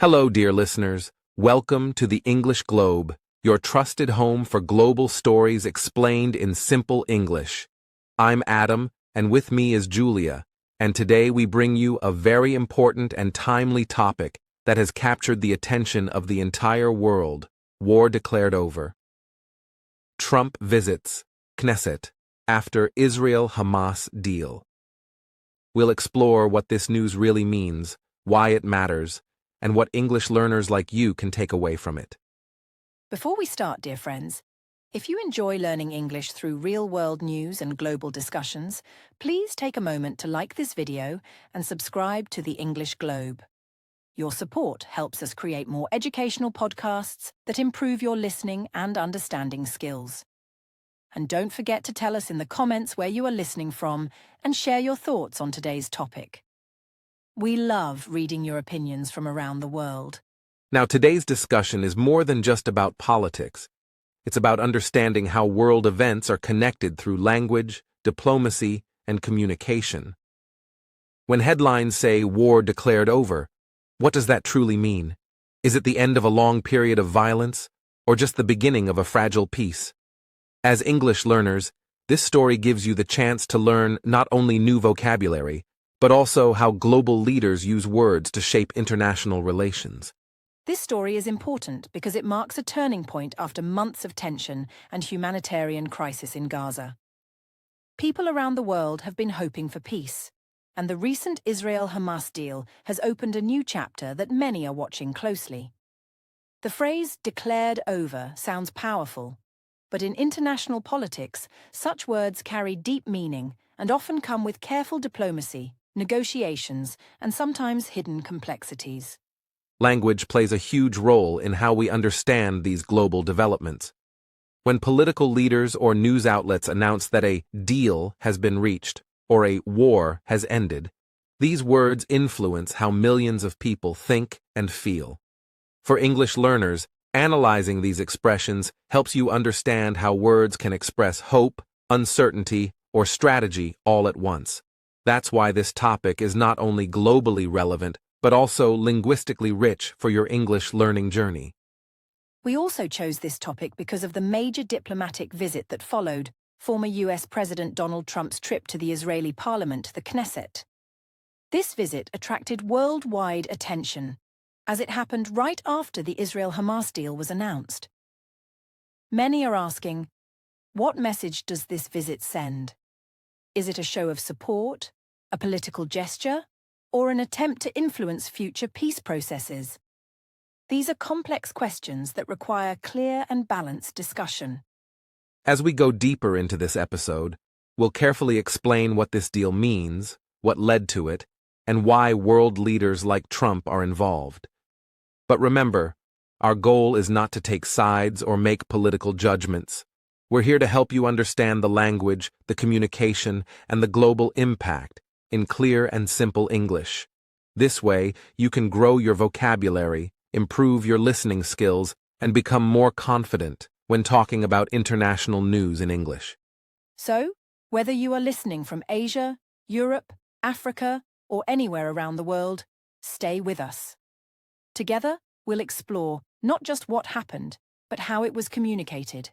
Hello, dear listeners. Welcome to the English Globe, your trusted home for global stories explained in simple English. I'm Adam, and with me is Julia, and today we bring you a very important and timely topic that has captured the attention of the entire world: war declared over. Trump visits Knesset after Israel-Hamas deal. We'll explore what this news really means, why it matters, and what English learners like you can take away from it. Before we start, dear friends, if you enjoy learning English through real-world news and global discussions, please take a moment to like this video and subscribe to the English Globe. Your support helps us create more educational podcasts that improve your listening and understanding skills. And don't forget to tell us in the comments where you are listening from and share your thoughts on today's topic. We love reading your opinions from around the world. Now, today's discussion is more than just about politics. It's about understanding how world events are connected through language, diplomacy, and communication. When headlines say war declared over, what does that truly mean? Is it the end of a long period of violence, or just the beginning of a fragile peace? As English learners, this story gives you the chance to learn not only new vocabulary, but also how global leaders use words to shape international relations. This story is important because it marks a turning point after months of tension and humanitarian crisis in Gaza. People around the world have been hoping for peace, and the recent Israel-Hamas deal has opened a new chapter that many are watching closely. The phrase "declared over" sounds powerful, but in international politics, such words carry deep meaning and often come with careful diplomacy, negotiations, and sometimes hidden complexities. Language plays a huge role in how we understand these global developments. When political leaders or news outlets announce that a deal has been reached or a war has ended, these words influence how millions of people think and feel. For English learners, analyzing these expressions helps you understand how words can express hope, uncertainty, or strategy all at once. That's why this topic is not only globally relevant, but also linguistically rich for your English learning journey. We also chose this topic because of the major diplomatic visit that followed former US President Donald Trump's trip to the Israeli parliament, the Knesset. This visit attracted worldwide attention, as it happened right after the Israel-Hamas deal was announced. Many are asking, what message does this visit send? Is it a show of support, a political gesture, or an attempt to influence future peace processes? These are complex questions that require clear and balanced discussion. As we go deeper into this episode, we'll carefully explain what this deal means, what led to it, and why world leaders like Trump are involved. But remember, our goal is not to take sides or make political judgments. We're here to help you understand the language, the communication, and the global impact in clear and simple English. This way, you can grow your vocabulary, improve your listening skills, and become more confident when talking about international news in English. So, whether you are listening from Asia, Europe, Africa, or anywhere around the world, stay with us. Together, we'll explore not just what happened, but how it was communicated,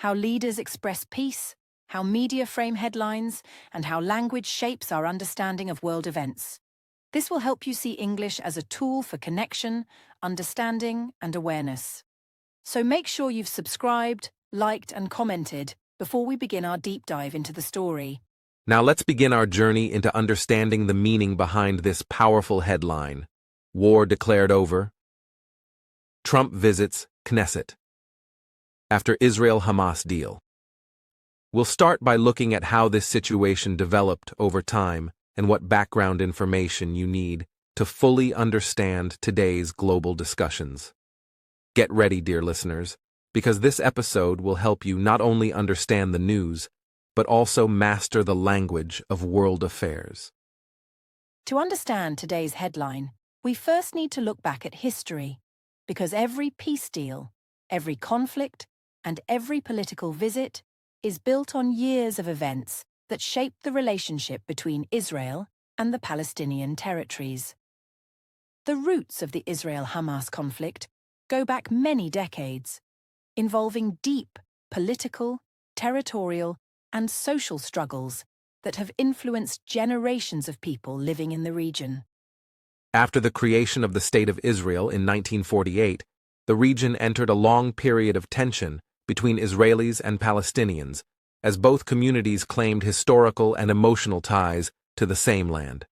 how leaders express peace, how media frame headlines, and how language shapes our understanding of world events. This will help you see English as a tool for connection, understanding, and awareness. So make sure you've subscribed, liked, and commented before we begin our deep dive into the story. Now let's begin our journey into understanding the meaning behind this powerful headline: War declared over. Trump visits Knesset after Israel-Hamas deal. We'll start by looking at how this situation developed over time and what background information you need to fully understand today's global discussions. Get ready, dear listeners, because this episode will help you not only understand the news, but also master the language of world affairs. To understand today's headline, we first need to look back at history, because every peace deal, every conflict, and every political visit is built on years of events that shaped the relationship between Israel and the Palestinian territories. The roots of the Israel-Hamas conflict go back many decades, involving deep political, territorial, and social struggles that have influenced generations of people living in the region. After the creation of the State of Israel in 1948, the region entered a long period of tension between Israelis and Palestinians, as both communities claimed historical and emotional ties to the same land.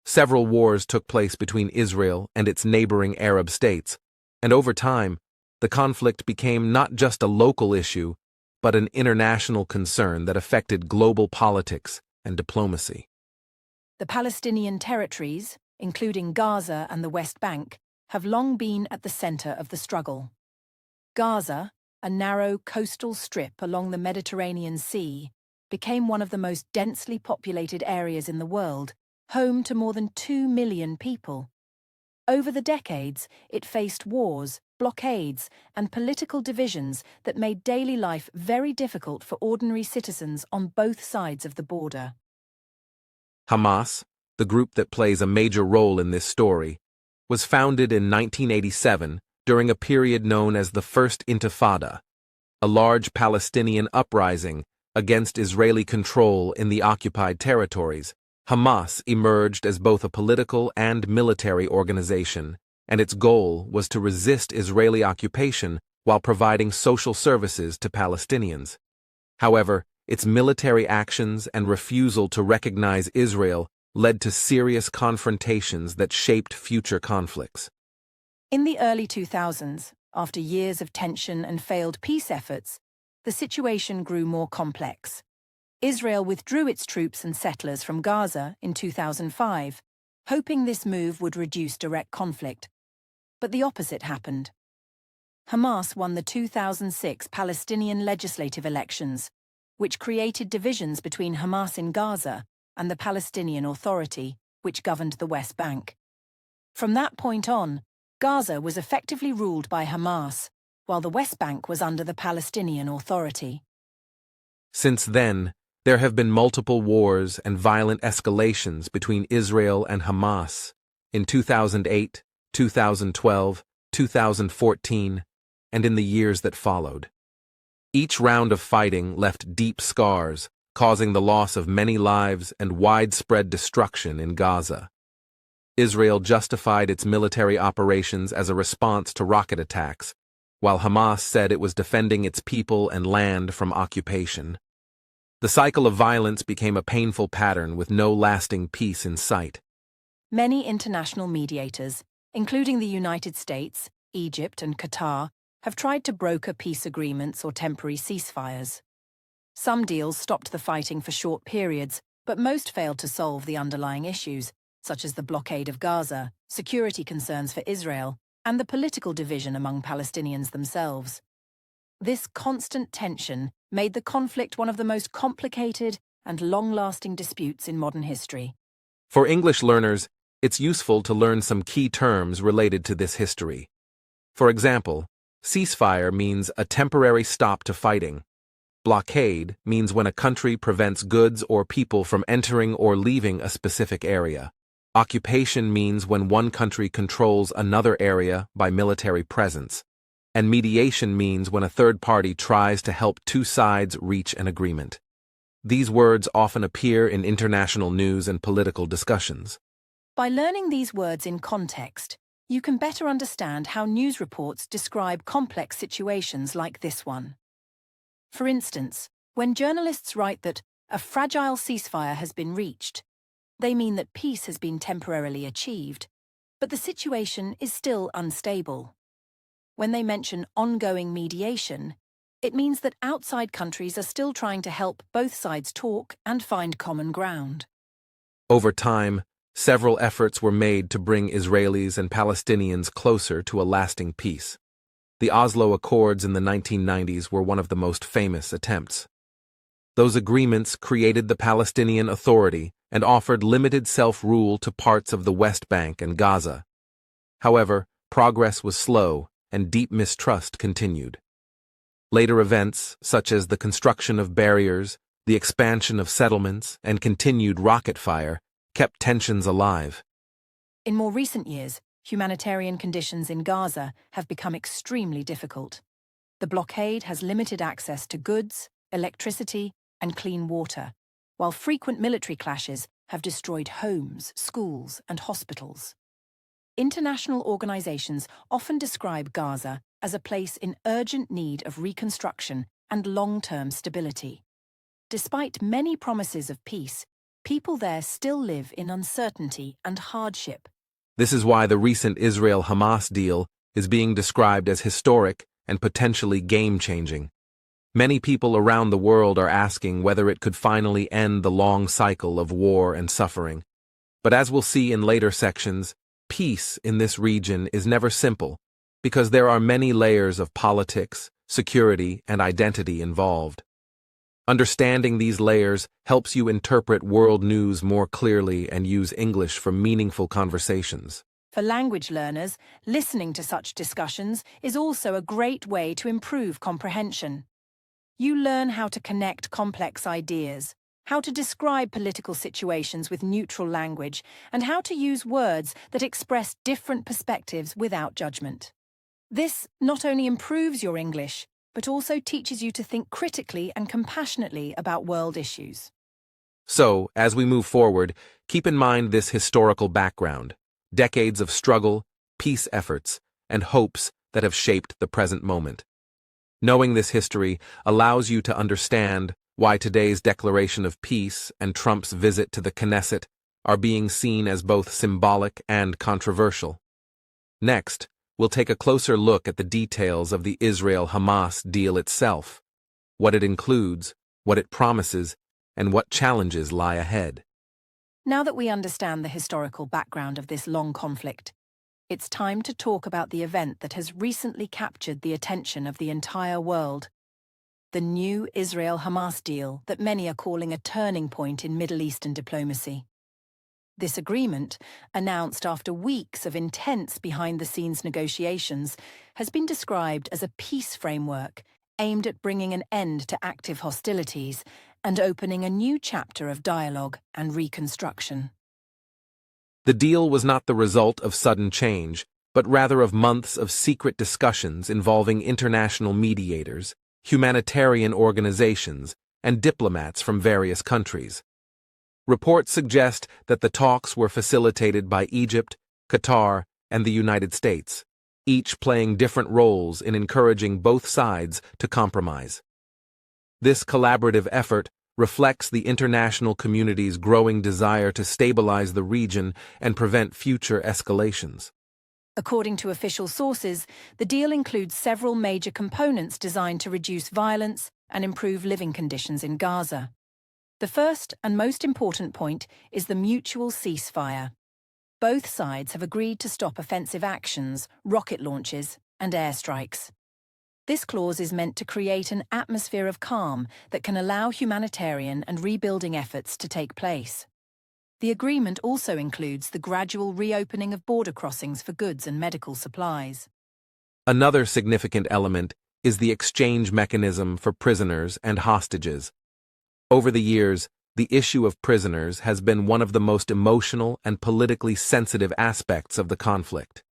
Several wars took place between Israel and its neighboring Arab states, and over time, the conflict became not just a local issue, but an international concern that affected global politics and diplomacy. The Palestinian territories, including Gaza and the West Bank, have long been at the center of the struggle. Gaza, a narrow coastal strip along the Mediterranean Sea, became one of the most densely populated areas in the world, home to more than 2 million people. Over the decades, it faced wars, blockades, and political divisions that made daily life very difficult for ordinary citizens on both sides of the border. Hamas, the group that plays a major role in this story, was founded in 1987 during a period known as the First Intifada, a large Palestinian uprising against Israeli control in the occupied territories. Hamas emerged as both a political and military organization, and its goal was to resist Israeli occupation while providing social services to Palestinians. However, its military actions and refusal to recognize Israel led to serious confrontations that shaped future conflicts. In the early 2000s, after years of tension and failed peace efforts, the situation grew more complex. Israel withdrew its troops and settlers from Gaza in 2005, hoping this move would reduce direct conflict. But the opposite happened. Hamas won the 2006 Palestinian legislative elections, which created divisions between Hamas in Gaza and the Palestinian Authority, which governed the West Bank. From that point on, Gaza was effectively ruled by Hamas, while the West Bank was under the Palestinian Authority. Since then, there have been multiple wars and violent escalations between Israel and Hamas in 2008, 2012, 2014, and in the years that followed. Each round of fighting left deep scars, causing the loss of many lives and widespread destruction in Gaza. Israel justified its military operations as a response to rocket attacks, while Hamas said it was defending its people and land from occupation. The cycle of violence became a painful pattern with no lasting peace in sight. Many international mediators, including the United States, Egypt, and Qatar, have tried to broker peace agreements or temporary ceasefires. Some deals stopped the fighting for short periods, but most failed to solve the underlying issues, such as the blockade of Gaza, security concerns for Israel, and the political division among Palestinians themselves. This constant tension made the conflict one of the most complicated and long-lasting disputes in modern history. For English learners, it's useful to learn some key terms related to this history. For example, ceasefire means a temporary stop to fighting. Blockade means when a country prevents goods or people from entering or leaving a specific area. Occupation means when one country controls another area by military presence. And mediation means when a third party tries to help two sides reach an agreement. These words often appear in international news and political discussions. By learning these words in context, you can better understand how news reports describe complex situations like this one. For instance, when journalists write that a fragile ceasefire has been reached, they mean that peace has been temporarily achieved, but the situation is still unstable. When they mention ongoing mediation, it means that outside countries are still trying to help both sides talk and find common ground. Over time, several efforts were made to bring Israelis and Palestinians closer to a lasting peace. The Oslo Accords in the 1990s were one of the most famous attempts. Those agreements created the Palestinian Authority and offered limited self-rule to parts of the West Bank and Gaza. However, progress was slow and deep mistrust continued. Later events, such as the construction of barriers, the expansion of settlements, and continued rocket fire, kept tensions alive. In more recent years, humanitarian conditions in Gaza have become extremely difficult. The blockade has limited access to goods, electricity, and clean water, while frequent military clashes have destroyed homes, schools, and hospitals. International organizations often describe Gaza as a place in urgent need of reconstruction and long-term stability. Despite many promises of peace, people there still live in uncertainty and hardship. This is why the recent Israel-Hamas deal is being described as historic and potentially game-changing. Many people around the world are asking whether it could finally end the long cycle of war and suffering. But as we'll see in later sections, peace in this region is never simple, because there are many layers of politics, security, and identity involved. Understanding these layers helps you interpret world news more clearly and use English for meaningful conversations. For language learners, listening to such discussions is also a great way to improve comprehension. You learn how to connect complex ideas, how to describe political situations with neutral language, and how to use words that express different perspectives without judgment. This not only improves your English, but also teaches you to think critically and compassionately about world issues. So, as we move forward, keep in mind this historical background, decades of struggle, peace efforts, and hopes that have shaped the present moment. Knowing this history allows you to understand why today's declaration of peace and Trump's visit to the Knesset are being seen as both symbolic and controversial. Next, we'll take a closer look at the details of the Israel-Hamas deal itself, what it includes, what it promises, and what challenges lie ahead. Now that we understand the historical background of this long conflict, it's time to talk about the event that has recently captured the attention of the entire world. The new Israel-Hamas deal that many are calling a turning point in Middle Eastern diplomacy. This agreement, announced after weeks of intense behind-the-scenes negotiations, has been described as a peace framework aimed at bringing an end to active hostilities and opening a new chapter of dialogue and reconstruction. The deal was not the result of sudden change, but rather of months of secret discussions involving international mediators, humanitarian organizations, and diplomats from various countries. Reports suggest that the talks were facilitated by Egypt, Qatar, and the United States, each playing different roles in encouraging both sides to compromise. This collaborative effort reflects the international community's growing desire to stabilize the region and prevent future escalations. According to official sources, the deal includes several major components designed to reduce violence and improve living conditions in Gaza. The first and most important point is the mutual ceasefire. Both sides have agreed to stop offensive actions, rocket launches, and airstrikes. This clause is meant to create an atmosphere of calm that can allow humanitarian and rebuilding efforts to take place. The agreement also includes the gradual reopening of border crossings for goods and medical supplies. Another significant element is the exchange mechanism for prisoners and hostages. Over the years, the issue of prisoners has been one of the most emotional and politically sensitive aspects of the conflict.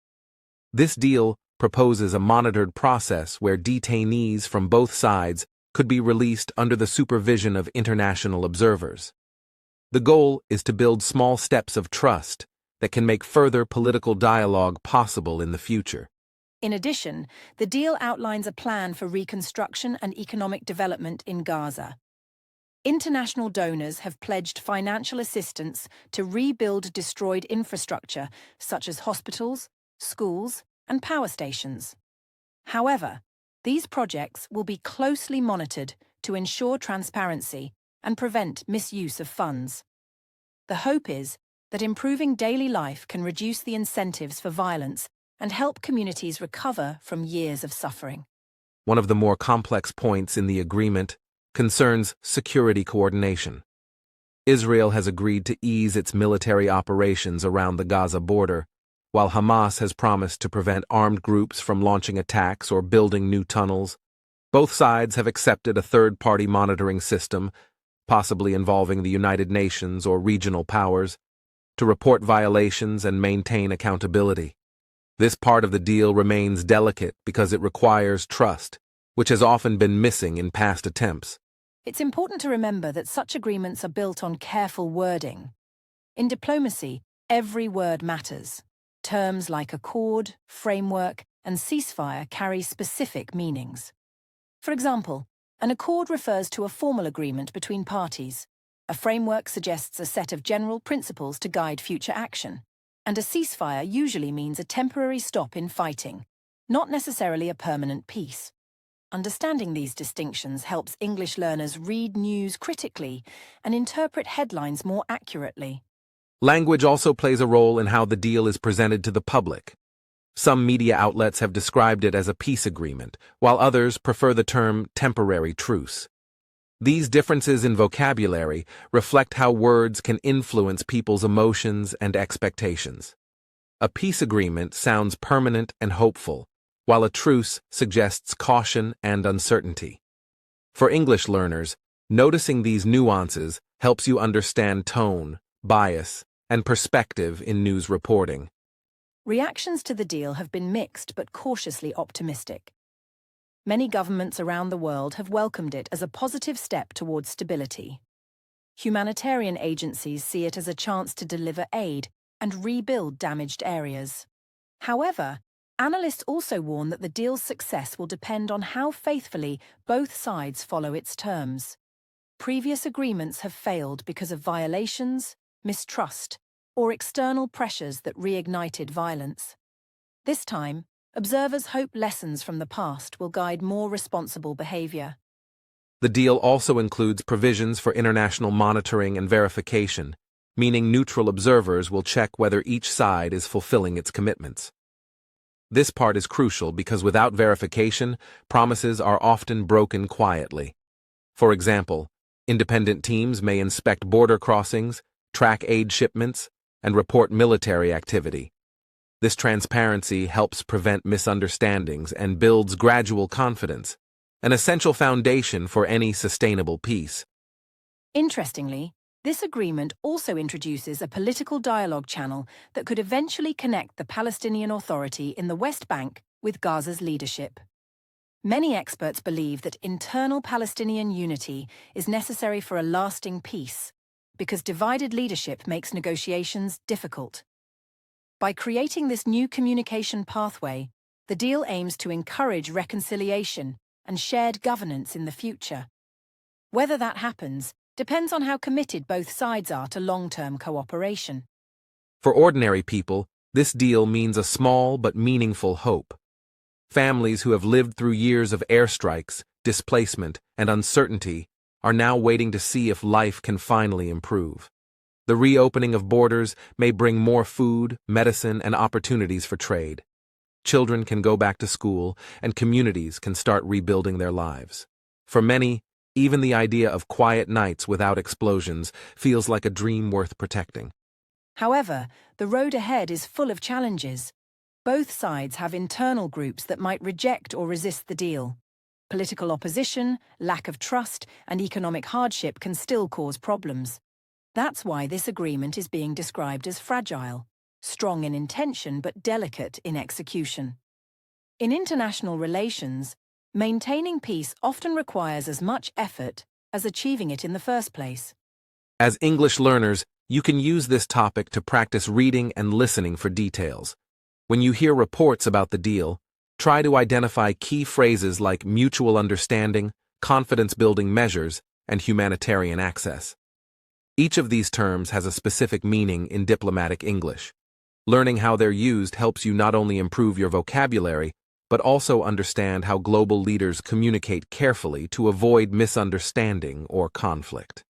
This deal proposes a monitored process where detainees from both sides could be released under the supervision of international observers. The goal is to build small steps of trust that can make further political dialogue possible in the future. In addition, the deal outlines a plan for reconstruction and economic development in Gaza. International donors have pledged financial assistance to rebuild destroyed infrastructure such as hospitals, schools, and power stations. However, these projects will be closely monitored to ensure transparency and prevent misuse of funds. The hope is that improving daily life can reduce the incentives for violence and help communities recover from years of suffering. One of the more complex points in the agreement concerns security coordination. Israel has agreed to ease its military operations around the Gaza border, while Hamas has promised to prevent armed groups from launching attacks or building new tunnels. Both sides have accepted a third-party monitoring system, possibly involving the United Nations or regional powers, to report violations and maintain accountability. This part of the deal remains delicate because it requires trust, which has often been missing in past attempts. It's important to remember that such agreements are built on careful wording. In diplomacy, every word matters. Terms like accord, framework, and ceasefire carry specific meanings. For example, an accord refers to a formal agreement between parties. A framework suggests a set of general principles to guide future action. And a ceasefire usually means a temporary stop in fighting, not necessarily a permanent peace. Understanding these distinctions helps English learners read news critically and interpret headlines more accurately. Language also plays a role in how the deal is presented to the public. Some media outlets have described it as a peace agreement, while others prefer the term temporary truce. These differences in vocabulary reflect how words can influence people's emotions and expectations. A peace agreement sounds permanent and hopeful, while a truce suggests caution and uncertainty. For English learners, noticing these nuances helps you understand tone, bias, and perspective in news reporting. Reactions to the deal have been mixed but cautiously optimistic. Many governments around the world have welcomed it as a positive step towards stability. Humanitarian agencies see it as a chance to deliver aid and rebuild damaged areas. However, analysts also warn that the deal's success will depend on how faithfully both sides follow its terms. Previous agreements have failed because of violations, mistrust, or external pressures that reignited violence. This time, observers hope lessons from the past will guide more responsible behavior. The deal also includes provisions for international monitoring and verification, meaning neutral observers will check whether each side is fulfilling its commitments. This part is crucial because without verification, promises are often broken quietly. For example, independent teams may inspect border crossings, track aid shipments, and report military activity. This transparency helps prevent misunderstandings and builds gradual confidence, an essential foundation for any sustainable peace. Interestingly, this agreement also introduces a political dialogue channel that could eventually connect the Palestinian Authority in the West Bank with Gaza's leadership. Many experts believe that internal Palestinian unity is necessary for a lasting peace, because divided leadership makes negotiations difficult. By creating this new communication pathway, the deal aims to encourage reconciliation and shared governance in the future. Whether that happens depends on how committed both sides are to long-term cooperation. For ordinary people, this deal means a small but meaningful hope. Families who have lived through years of airstrikes, displacement, and uncertainty are now waiting to see if life can finally improve. The reopening of borders may bring more food, medicine, and opportunities for trade. Children can go back to school, and communities can start rebuilding their lives. For many, even the idea of quiet nights without explosions feels like a dream worth protecting. However, the road ahead is full of challenges. Both sides have internal groups that might reject or resist the deal. Political opposition, lack of trust, and economic hardship can still cause problems. That's why this agreement is being described as fragile, strong in intention but delicate in execution. In international relations, maintaining peace often requires as much effort as achieving it in the first place. As English learners, you can use this topic to practice reading and listening for details. When you hear reports about the deal, try to identify key phrases like mutual understanding, confidence-building measures, and humanitarian access. Each of these terms has a specific meaning in diplomatic English. Learning how they're used helps you not only improve your vocabulary, but also understand how global leaders communicate carefully to avoid misunderstanding or conflict.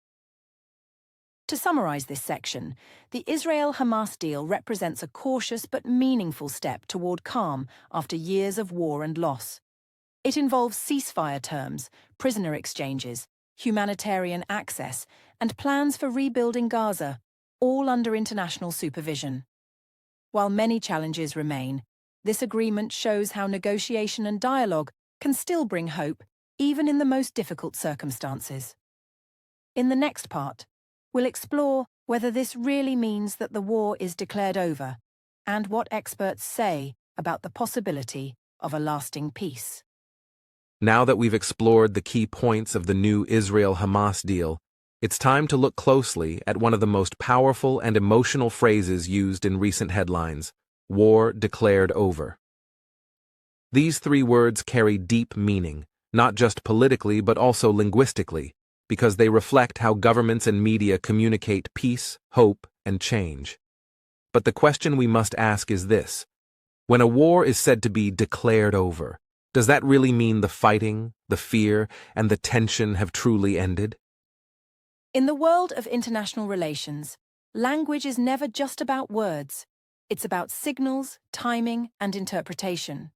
To summarize this section, the Israel-Hamas deal represents a cautious but meaningful step toward calm after years of war and loss. It involves ceasefire terms, prisoner exchanges, humanitarian access, and plans for rebuilding Gaza, all under international supervision. While many challenges remain, this agreement shows how negotiation and dialogue can still bring hope, even in the most difficult circumstances. In the next part, we'll explore whether this really means that the war is declared over, and what experts say about the possibility of a lasting peace. Now that we've explored the key points of the new Israel-Hamas deal, it's time to look closely at one of the most powerful and emotional phrases used in recent headlines: war declared over. These three words carry deep meaning, not just politically but also linguistically, because they reflect how governments and media communicate peace, hope, and change. But the question we must ask is this: when a war is said to be declared over, does that really mean the fighting, the fear, and the tension have truly ended? In the world of international relations, language is never just about words. It's about signals, timing, and interpretation.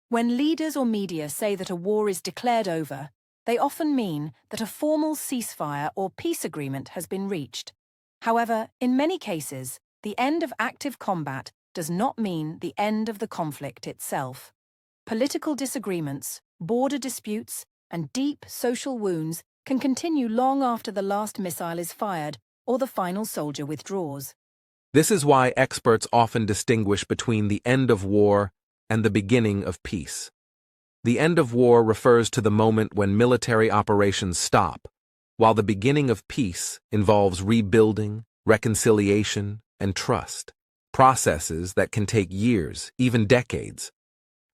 When leaders or media say that a war is declared over, they often mean that a formal ceasefire or peace agreement has been reached. However, in many cases, the end of active combat does not mean the end of the conflict itself. Political disagreements, border disputes, and deep social wounds can continue long after the last missile is fired or the final soldier withdraws. This is why experts often distinguish between the end of war and the beginning of peace. The end of war refers to the moment when military operations stop, while the beginning of peace involves rebuilding, reconciliation, and trust, processes that can take years, even decades.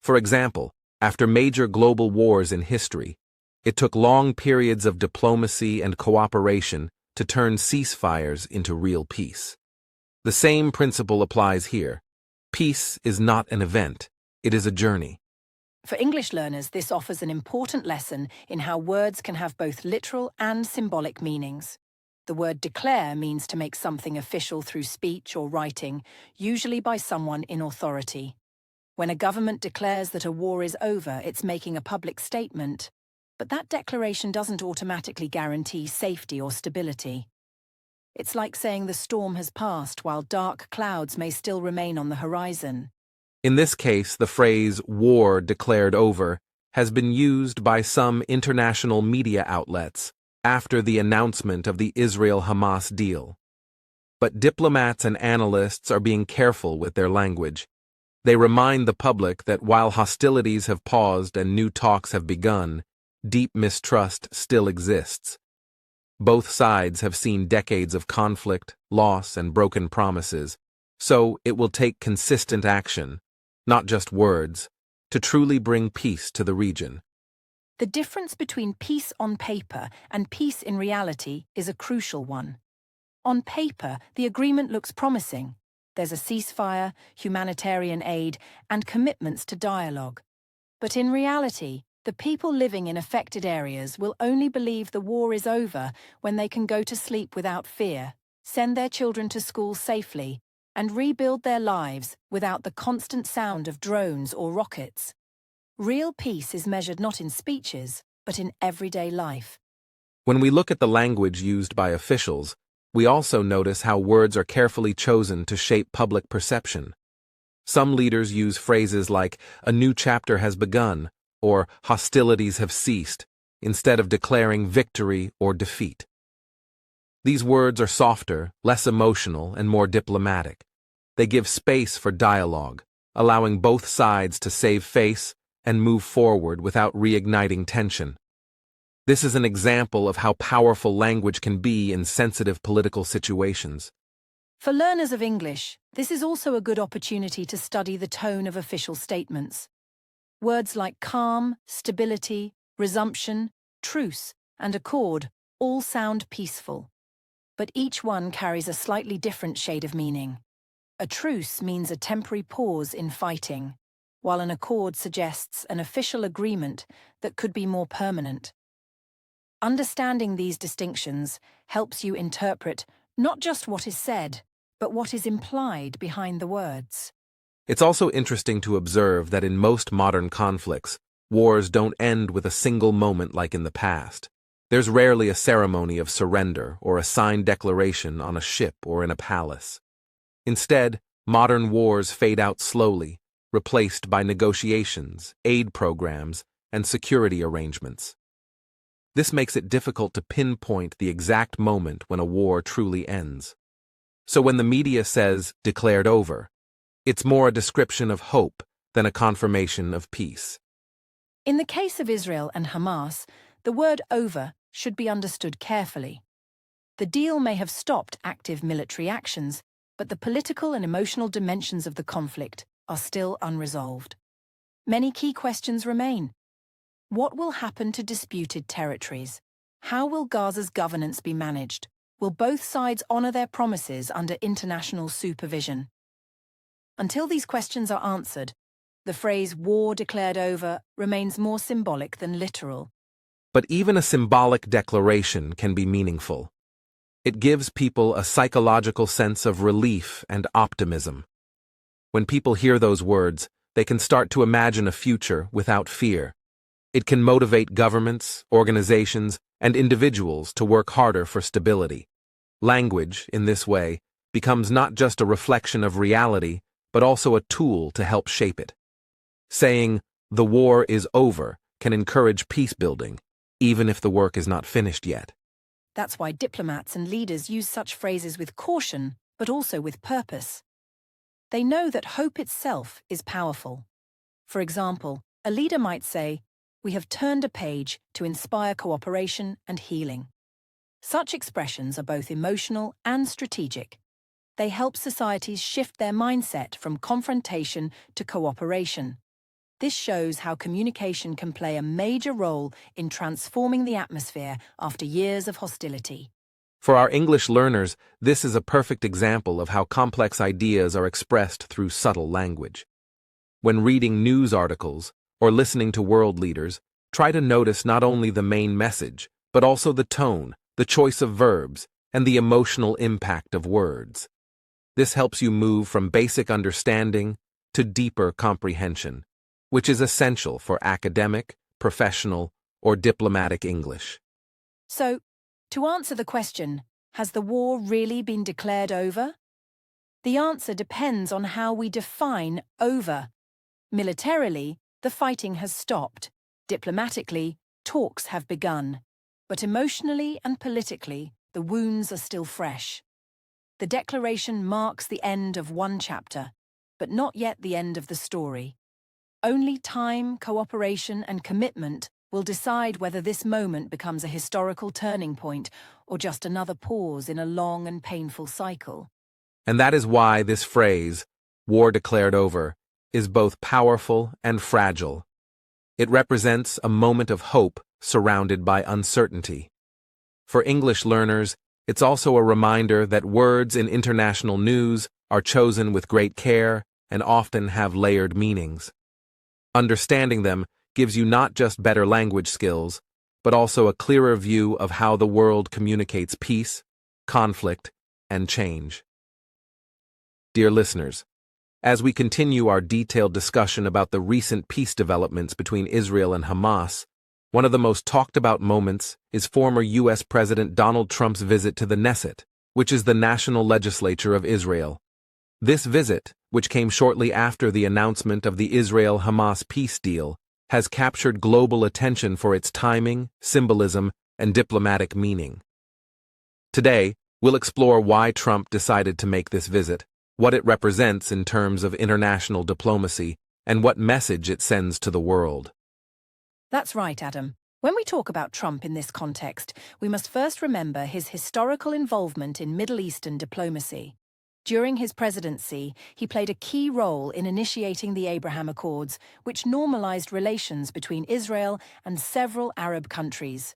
For example, after major global wars in history, it took long periods of diplomacy and cooperation to turn ceasefires into real peace. The same principle applies here. Peace is not an event, it is a journey. For English learners, this offers an important lesson in how words can have both literal and symbolic meanings. The word declare means to make something official through speech or writing, usually by someone in authority. When a government declares that a war is over, it's making a public statement, but that declaration doesn't automatically guarantee safety or stability. It's like saying the storm has passed while dark clouds may still remain on the horizon. In this case, the phrase war declared over has been used by some international media outlets after the announcement of the Israel-Hamas deal. But diplomats and analysts are being careful with their language. They remind the public that while hostilities have paused and new talks have begun, deep mistrust still exists. Both sides have seen decades of conflict, loss, and broken promises, so it will take consistent action, not just words, to truly bring peace to the region. The difference between peace on paper and peace in reality is a crucial one. On paper, the agreement looks promising. There's a ceasefire, humanitarian aid, and commitments to dialogue. But in reality, the people living in affected areas will only believe the war is over when they can go to sleep without fear, send their children to school safely, and rebuild their lives without the constant sound of drones or rockets. Real peace is measured not in speeches, but in everyday life. When we look at the language used by officials, we also notice how words are carefully chosen to shape public perception. Some leaders use phrases like, "a new chapter has begun," or "hostilities have ceased," instead of declaring victory or defeat. These words are softer, less emotional, and more diplomatic. They give space for dialogue, allowing both sides to save face and move forward without reigniting tension. This is an example of how powerful language can be in sensitive political situations. For learners of English, this is also a good opportunity to study the tone of official statements. Words like calm, stability, resumption, truce, and accord all sound peaceful. But each one carries a slightly different shade of meaning. A truce means a temporary pause in fighting, while an accord suggests an official agreement that could be more permanent. Understanding these distinctions helps you interpret not just what is said, but what is implied behind the words. It's also interesting to observe that in most modern conflicts, wars don't end with a single moment like in the past. There's rarely a ceremony of surrender or a signed declaration on a ship or in a palace. Instead, modern wars fade out slowly, replaced by negotiations, aid programs, and security arrangements. This makes it difficult to pinpoint the exact moment when a war truly ends. So when the media says, "declared over," It's more a description of hope than a confirmation of peace. In the case of Israel and Hamas, the word over should be understood carefully. The deal may have stopped active military actions, but the political and emotional dimensions of the conflict are still unresolved. Many key questions remain. What will happen to disputed territories? How will Gaza's governance be managed? Will both sides honor their promises under international supervision? Until these questions are answered, the phrase "war declared over" remains more symbolic than literal. But even a symbolic declaration can be meaningful. It gives people a psychological sense of relief and optimism. When people hear those words, they can start to imagine a future without fear. It can motivate governments, organizations, and individuals to work harder for stability. Language, in this way, becomes not just a reflection of reality, but also a tool to help shape it. Saying, "the war is over," can encourage peace-building, even if the work is not finished yet. That's why diplomats and leaders use such phrases with caution, but also with purpose. They know that hope itself is powerful. For example, a leader might say, "We have turned a page to inspire cooperation and healing." Such expressions are both emotional and strategic. They help societies shift their mindset from confrontation to cooperation. This shows how communication can play a major role in transforming the atmosphere after years of hostility. For our English learners, this is a perfect example of how complex ideas are expressed through subtle language. When reading news articles or listening to world leaders, try to notice not only the main message, but also the tone, the choice of verbs, and the emotional impact of words. This helps you move from basic understanding to deeper comprehension, which is essential for academic, professional, or diplomatic English. So, to answer the question, has the war really been declared over? The answer depends on how we define over. Militarily, the fighting has stopped. Diplomatically, talks have begun. But emotionally and politically, the wounds are still fresh. The declaration marks the end of one chapter, but not yet the end of the story. Only time, cooperation, and commitment will decide whether this moment becomes a historical turning point or just another pause in a long and painful cycle. And that is why this phrase, "war declared over," is both powerful and fragile. It represents a moment of hope surrounded by uncertainty. For English learners, it's also a reminder that words in international news are chosen with great care and often have layered meanings. Understanding them gives you not just better language skills, but also a clearer view of how the world communicates peace, conflict, and change. Dear listeners, as we continue our detailed discussion about the recent peace developments between Israel and Hamas, one of the most talked about moments is former U.S. President Donald Trump's visit to the Knesset, which is the national legislature of Israel. This visit, which came shortly after the announcement of the Israel-Hamas peace deal, has captured global attention for its timing, symbolism, and diplomatic meaning. Today, we'll explore why Trump decided to make this visit, what it represents in terms of international diplomacy, and what message it sends to the world. That's right, Adam. When we talk about Trump in this context, we must first remember his historical involvement in Middle Eastern diplomacy. During his presidency, he played a key role in initiating the Abraham Accords, which normalized relations between Israel and several Arab countries.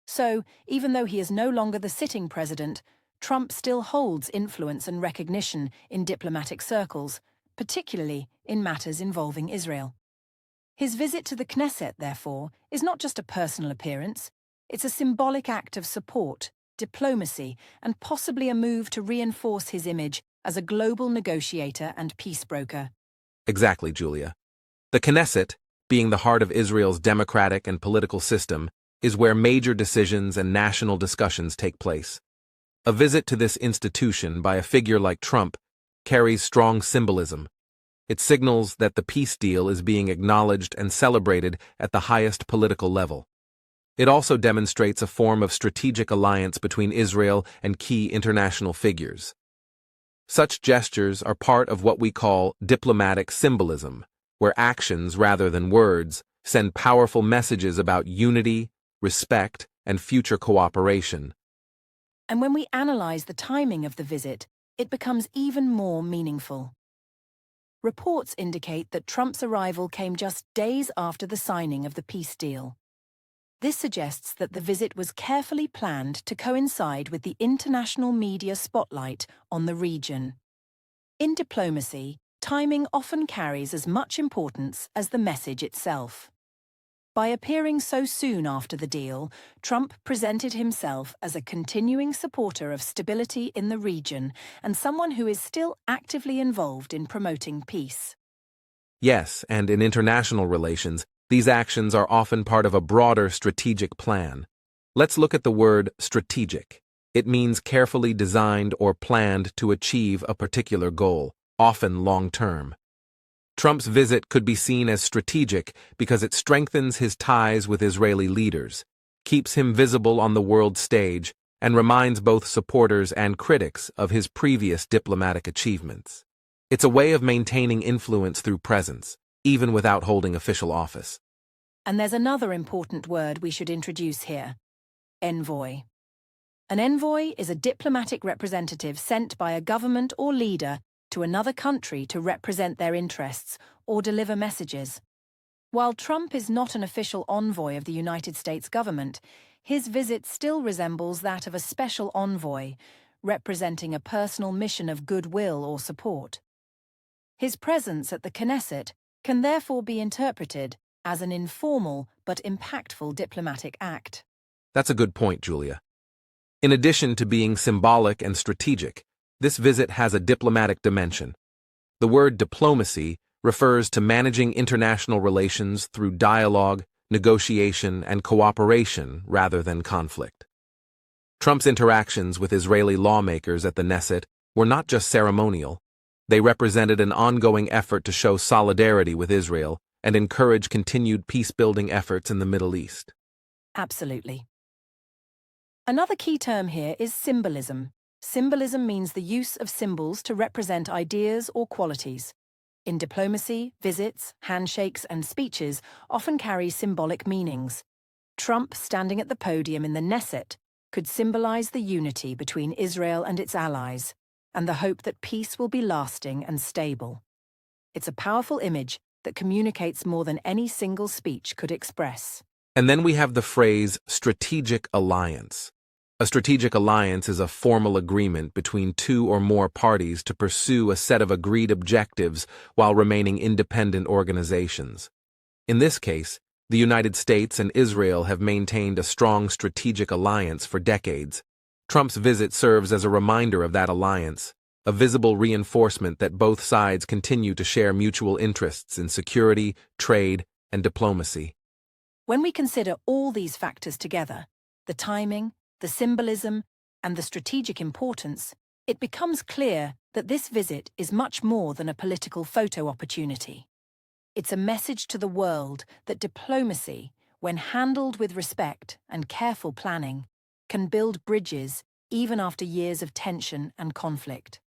So, even though he is no longer the sitting president, Trump still holds influence and recognition in diplomatic circles, particularly in matters involving Israel. His visit to the Knesset, therefore, is not just a personal appearance, it's a symbolic act of support, diplomacy, and possibly a move to reinforce his image as a global negotiator and peace broker. Exactly, Julia. The Knesset, being the heart of Israel's democratic and political system, is where major decisions and national discussions take place. A visit to this institution by a figure like Trump carries strong symbolism. It signals that the peace deal is being acknowledged and celebrated at the highest political level. It also demonstrates a form of strategic alliance between Israel and key international figures. Such gestures are part of what we call diplomatic symbolism, where actions rather than words send powerful messages about unity, respect, and future cooperation. And when we analyze the timing of the visit, it becomes even more meaningful. Reports indicate that Trump's arrival came just days after the signing of the peace deal. This suggests that the visit was carefully planned to coincide with the international media spotlight on the region. In diplomacy, timing often carries as much importance as the message itself. By appearing so soon after the deal, Trump presented himself as a continuing supporter of stability in the region and someone who is still actively involved in promoting peace. Yes, and in international relations, these actions are often part of a broader strategic plan. Let's look at the word strategic. It means carefully designed or planned to achieve a particular goal, often long-term. Trump's visit could be seen as strategic because it strengthens his ties with Israeli leaders, keeps him visible on the world stage, and reminds both supporters and critics of his previous diplomatic achievements. It's a way of maintaining influence through presence, even without holding official office. And there's another important word we should introduce here: envoy. An envoy is a diplomatic representative sent by a government or leader to another country to represent their interests or deliver messages. While Trump is not an official envoy of the United States government, his visit still resembles that of a special envoy, representing a personal mission of goodwill or support. His presence at the Knesset can therefore be interpreted as an informal but impactful diplomatic act. That's a good point, Julia. In addition to being symbolic and strategic, this visit has a diplomatic dimension. The word diplomacy refers to managing international relations through dialogue, negotiation, and cooperation rather than conflict. Trump's interactions with Israeli lawmakers at the Knesset were not just ceremonial. They represented an ongoing effort to show solidarity with Israel and encourage continued peace-building efforts in the Middle East. Absolutely. Another key term here is symbolism. Symbolism means the use of symbols to represent ideas or qualities. In diplomacy, visits, handshakes, and speeches often carry symbolic meanings. Trump standing at the podium in the Knesset could symbolize the unity between Israel and its allies, and the hope that peace will be lasting and stable. It's a powerful image that communicates more than any single speech could express. And then we have the phrase strategic alliance. A strategic alliance is a formal agreement between two or more parties to pursue a set of agreed objectives while remaining independent organizations. In this case, the United States and Israel have maintained a strong strategic alliance for decades. Trump's visit serves as a reminder of that alliance, a visible reinforcement that both sides continue to share mutual interests in security, trade, and diplomacy. When we consider all these factors together, the timing, the symbolism, and the strategic importance, it becomes clear that this visit is much more than a political photo opportunity. It's a message to the world that diplomacy, when handled with respect and careful planning, can build bridges even after years of tension and conflict.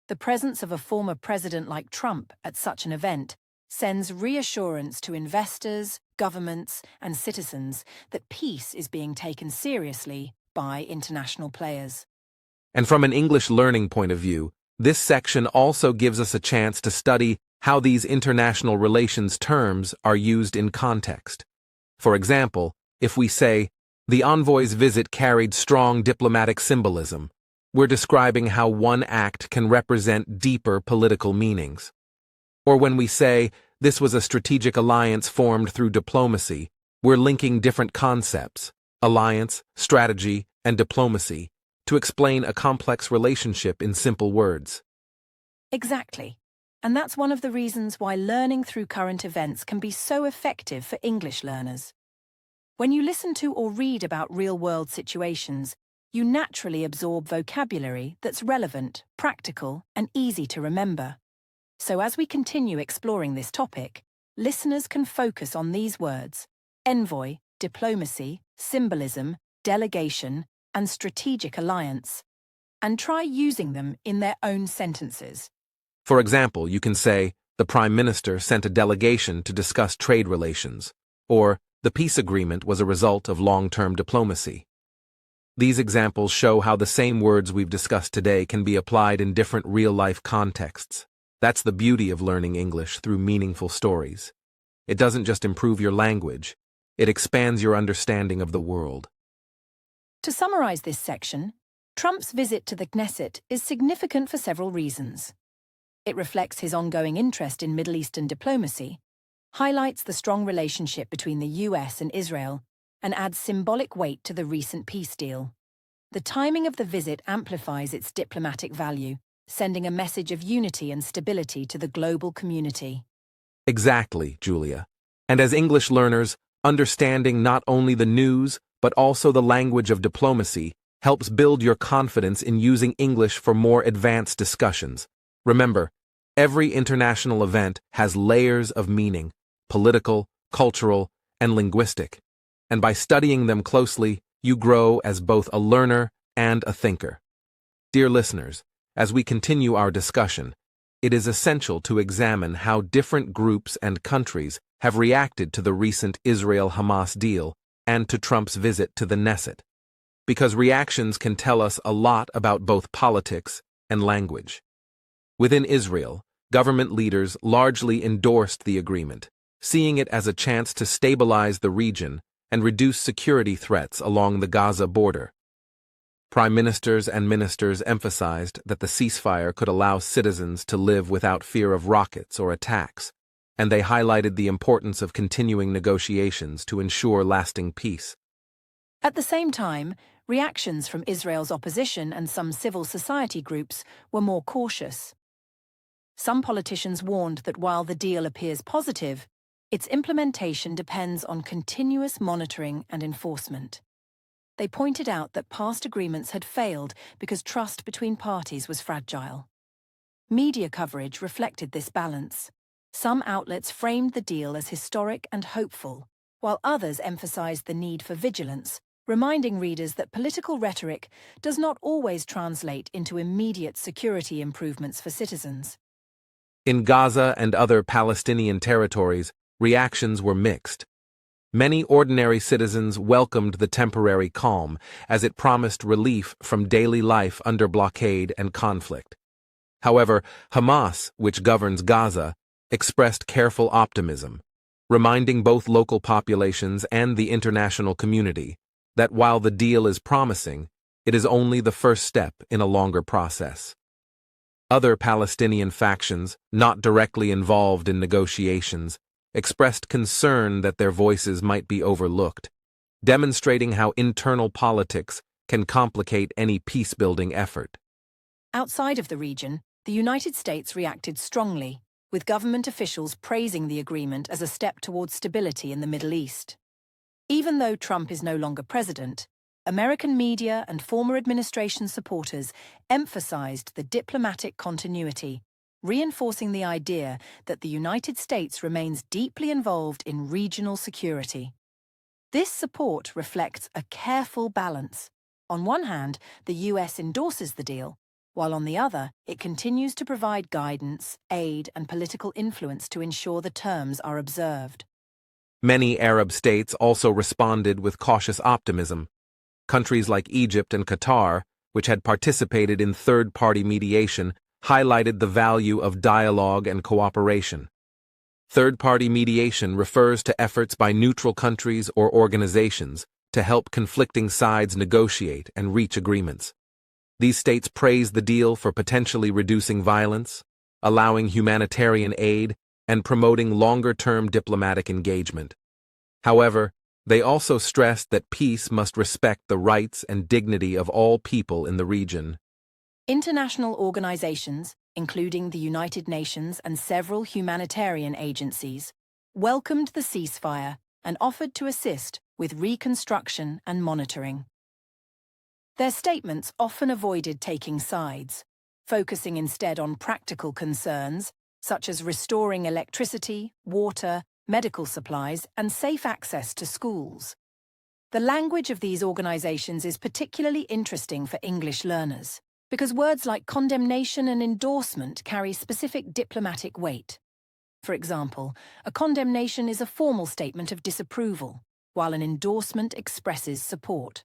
The presence of a former president like Trump at such an event sends reassurance to investors, governments, and citizens that peace is being taken seriously by international players. And from an English learning point of view, this section also gives us a chance to study how these international relations terms are used in context. For example, if we say, the envoy's visit carried strong diplomatic symbolism, we're describing how one act can represent deeper political meanings. Or when we say, this was a strategic alliance formed through diplomacy, we're linking different concepts, alliance, strategy, and diplomacy, to explain a complex relationship in simple words. Exactly. And that's one of the reasons why learning through current events can be so effective for English learners. When you listen to or read about real-world situations, you naturally absorb vocabulary that's relevant, practical, and easy to remember. So as we continue exploring this topic, listeners can focus on these words: envoy, diplomacy, symbolism, delegation, and strategic alliance. and try using them in their own sentences. For example, you can say, the Prime Minister sent a delegation to discuss trade relations, or the peace agreement was a result of long-term diplomacy. These examples show how the same words we've discussed today can be applied in different real-life contexts. That's the beauty of learning English through meaningful stories. It doesn't just improve your language, it expands your understanding of the world. To summarize this section, Trump's visit to the Knesset is significant for several reasons. It reflects his ongoing interest in Middle Eastern diplomacy, highlights the strong relationship between the US and Israel, and adds symbolic weight to the recent peace deal. The timing of the visit amplifies its diplomatic value, sending a message of unity and stability to the global community. Exactly, Julia. And as English learners, understanding not only the news, but also the language of diplomacy helps build your confidence in using English for more advanced discussions. Remember, every international event has layers of meaning, political, cultural, and linguistic. And by studying them closely, you grow as both a learner and a thinker. Dear listeners, as we continue our discussion, it is essential to examine how different groups and countries have reacted to the recent Israel-Hamas deal and to Trump's visit to the Knesset, because reactions can tell us a lot about both politics and language. Within Israel, government leaders largely endorsed the agreement, seeing it as a chance to stabilize the region and reduce security threats along the Gaza border. Prime ministers and ministers emphasized that the ceasefire could allow citizens to live without fear of rockets or attacks, and they highlighted the importance of continuing negotiations to ensure lasting peace. At the same time, reactions from Israel's opposition and some civil society groups were more cautious. Some politicians warned that while the deal appears positive, its implementation depends on continuous monitoring and enforcement. They pointed out that past agreements had failed because trust between parties was fragile. Media coverage reflected this balance. Some outlets framed the deal as historic and hopeful, while others emphasized the need for vigilance, reminding readers that political rhetoric does not always translate into immediate security improvements for citizens. In Gaza and other Palestinian territories, reactions were mixed. Many ordinary citizens welcomed the temporary calm as it promised relief from daily life under blockade and conflict. However, Hamas, which governs Gaza, expressed careful optimism, reminding both local populations and the international community that while the deal is promising, it is only the first step in a longer process. Other Palestinian factions, not directly involved in negotiations, expressed concern that their voices might be overlooked, demonstrating how internal politics can complicate any peace-building effort. Outside of the region, the United States reacted strongly, with government officials praising the agreement as a step towards stability in the Middle East. Even though Trump is no longer president, American media and former administration supporters emphasized the diplomatic continuity, reinforcing the idea that the United States remains deeply involved in regional security. This support reflects a careful balance. On one hand, the US endorses the deal, while on the other, it continues to provide guidance, aid, and political influence to ensure the terms are observed. Many Arab states also responded with cautious optimism. Countries like Egypt and Qatar, which had participated in third-party mediation, highlighted the value of dialogue and cooperation. Third-party mediation refers to efforts by neutral countries or organizations to help conflicting sides negotiate and reach agreements. These states praised the deal for potentially reducing violence, allowing humanitarian aid, and promoting longer-term diplomatic engagement. However, they also stressed that peace must respect the rights and dignity of all people in the region. International organizations, including the United Nations and several humanitarian agencies, welcomed the ceasefire and offered to assist with reconstruction and monitoring. Their statements often avoided taking sides, focusing instead on practical concerns such as restoring electricity, water, medical supplies, and safe access to schools. The language of these organizations is particularly interesting for English learners. because words like condemnation and endorsement carry specific diplomatic weight. For example, a condemnation is a formal statement of disapproval, while an endorsement expresses support.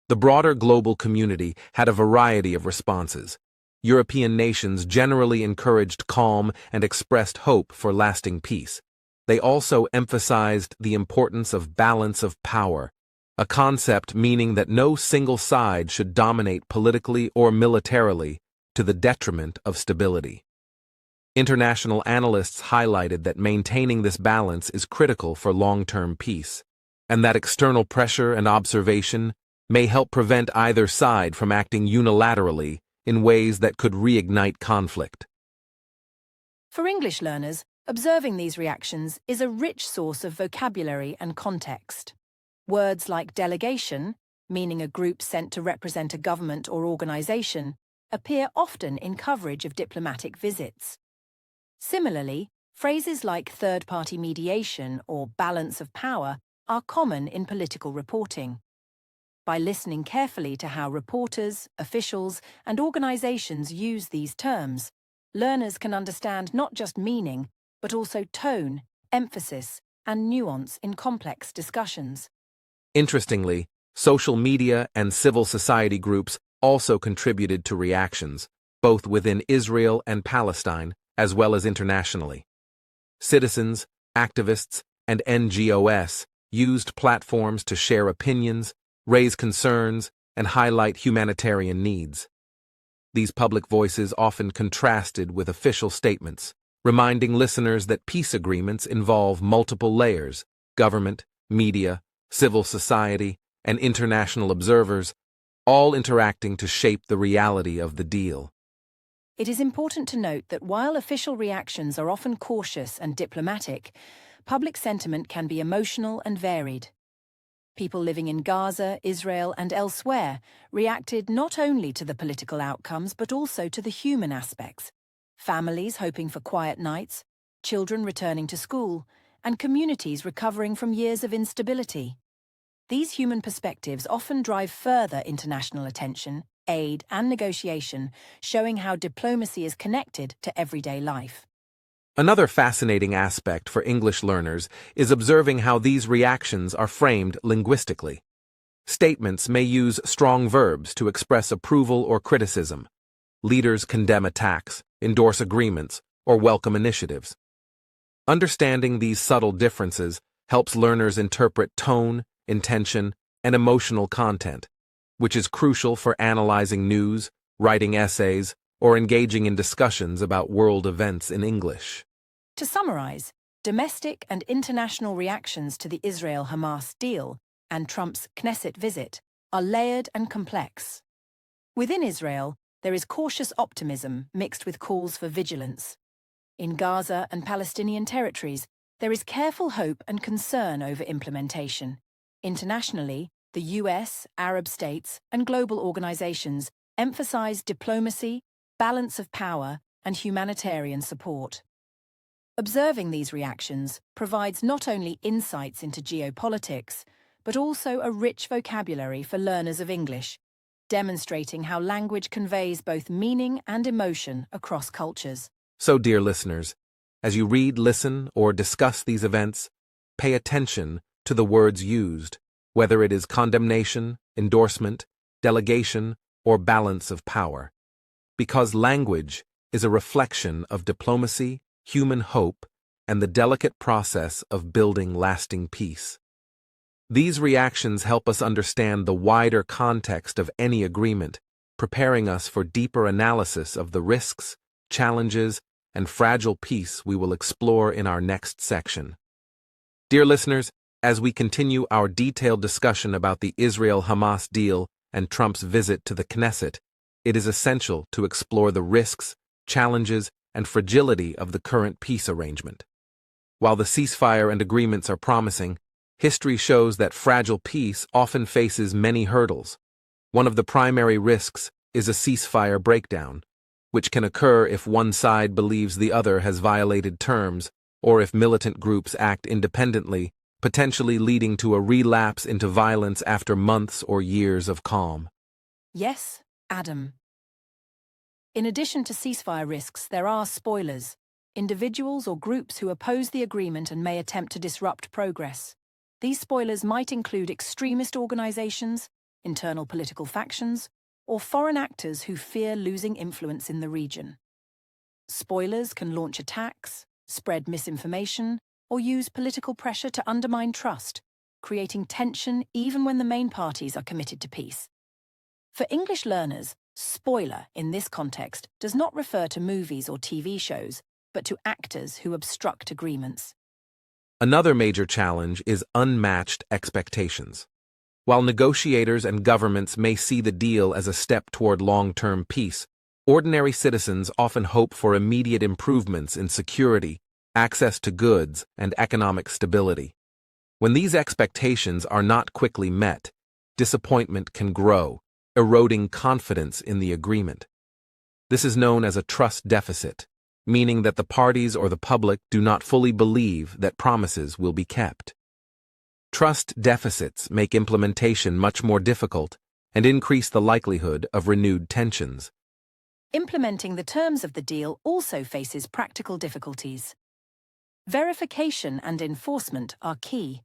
The broader global community had a variety of responses. European nations generally encouraged calm and expressed hope for lasting peace. They also emphasized the importance of balance of power, a concept meaning that no single side should dominate politically or militarily to the detriment of stability. International analysts highlighted that maintaining this balance is critical for long-term peace, and that external pressure and observation may help prevent either side from acting unilaterally in ways that could reignite conflict. For English learners, observing these reactions is a rich source of vocabulary and context. Words like delegation, meaning a group sent to represent a government or organization, appear often in coverage of diplomatic visits. Similarly, phrases like third-party mediation or balance of power are common in political reporting. By listening carefully to how reporters, officials, and organizations use these terms, learners can understand not just meaning, but also tone, emphasis, and nuance in complex discussions. Interestingly, social media and civil society groups also contributed to reactions, both within Israel and Palestine, as well as internationally. Citizens, activists, and NGOs used platforms to share opinions, raise concerns, and highlight humanitarian needs. These public voices often contrasted with official statements, reminding listeners that peace agreements involve multiple layers: government, media, civil society, and international observers, all interacting to shape the reality of the deal. It is important to note that while official reactions are often cautious and diplomatic, public sentiment can be emotional and varied. People living in Gaza, Israel, and elsewhere reacted not only to the political outcomes but also to the human aspects: families hoping for quiet nights, children returning to school, and communities recovering from years of instability. These human perspectives often drive further international attention, aid, and negotiation, showing how diplomacy is connected to everyday life. Another fascinating aspect for English learners is observing how these reactions are framed linguistically. Statements may use strong verbs to express approval or criticism. Leaders condemn attacks, endorse agreements, or welcome initiatives. Understanding these subtle differences helps learners interpret tone, intention, and emotional content, which is crucial for analyzing news, writing essays, or engaging in discussions about world events in English. To summarize, domestic and international reactions to the Israel-Hamas deal and Trump's Knesset visit are layered and complex. Within Israel, there is cautious optimism mixed with calls for vigilance. In Gaza and Palestinian territories, there is careful hope and concern over implementation. Internationally, the US, Arab states, and global organizations emphasize diplomacy, balance of power, and humanitarian support. Observing these reactions provides not only insights into geopolitics, but also a rich vocabulary for learners of English, demonstrating how language conveys both meaning and emotion across cultures. So, dear listeners, as you read, listen, or discuss these events, pay attention to the words used, whether it is condemnation, endorsement, delegation, or balance of power. Because language is a reflection of diplomacy, human hope, and the delicate process of building lasting peace. These reactions help us understand the wider context of any agreement, preparing us for deeper analysis of the risks, challenges, and fragile peace we will explore in our next section. Dear listeners, as we continue our detailed discussion about the Israel-Hamas deal and Trump's visit to the Knesset, it is essential to explore the risks, challenges, and fragility of the current peace arrangement. While the ceasefire and agreements are promising, history shows that fragile peace often faces many hurdles. One of the primary risks is a ceasefire breakdown, which can occur if one side believes the other has violated terms or if militant groups act independently, potentially leading to a relapse into violence after months or years of calm. Yes, Adam. In addition to ceasefire risks, there are spoilers, individuals or groups who oppose the agreement and may attempt to disrupt progress. These spoilers might include extremist organizations, internal political factions, or foreign actors who fear losing influence in the region. Spoilers can launch attacks, spread misinformation, or use political pressure to undermine trust, creating tension even when the main parties are committed to peace. For English learners, spoiler in this context does not refer to movies or TV shows, but to actors who obstruct agreements. Another major challenge is unmatched expectations. While negotiators and governments may see the deal as a step toward long-term peace, ordinary citizens often hope for immediate improvements in security, access to goods, and economic stability. When these expectations are not quickly met, disappointment can grow, eroding confidence in the agreement. This is known as a trust deficit, meaning that the parties or the public do not fully believe that promises will be kept. Trust deficits make implementation much more difficult and increase the likelihood of renewed tensions. Implementing the terms of the deal also faces practical difficulties. Verification and enforcement are key.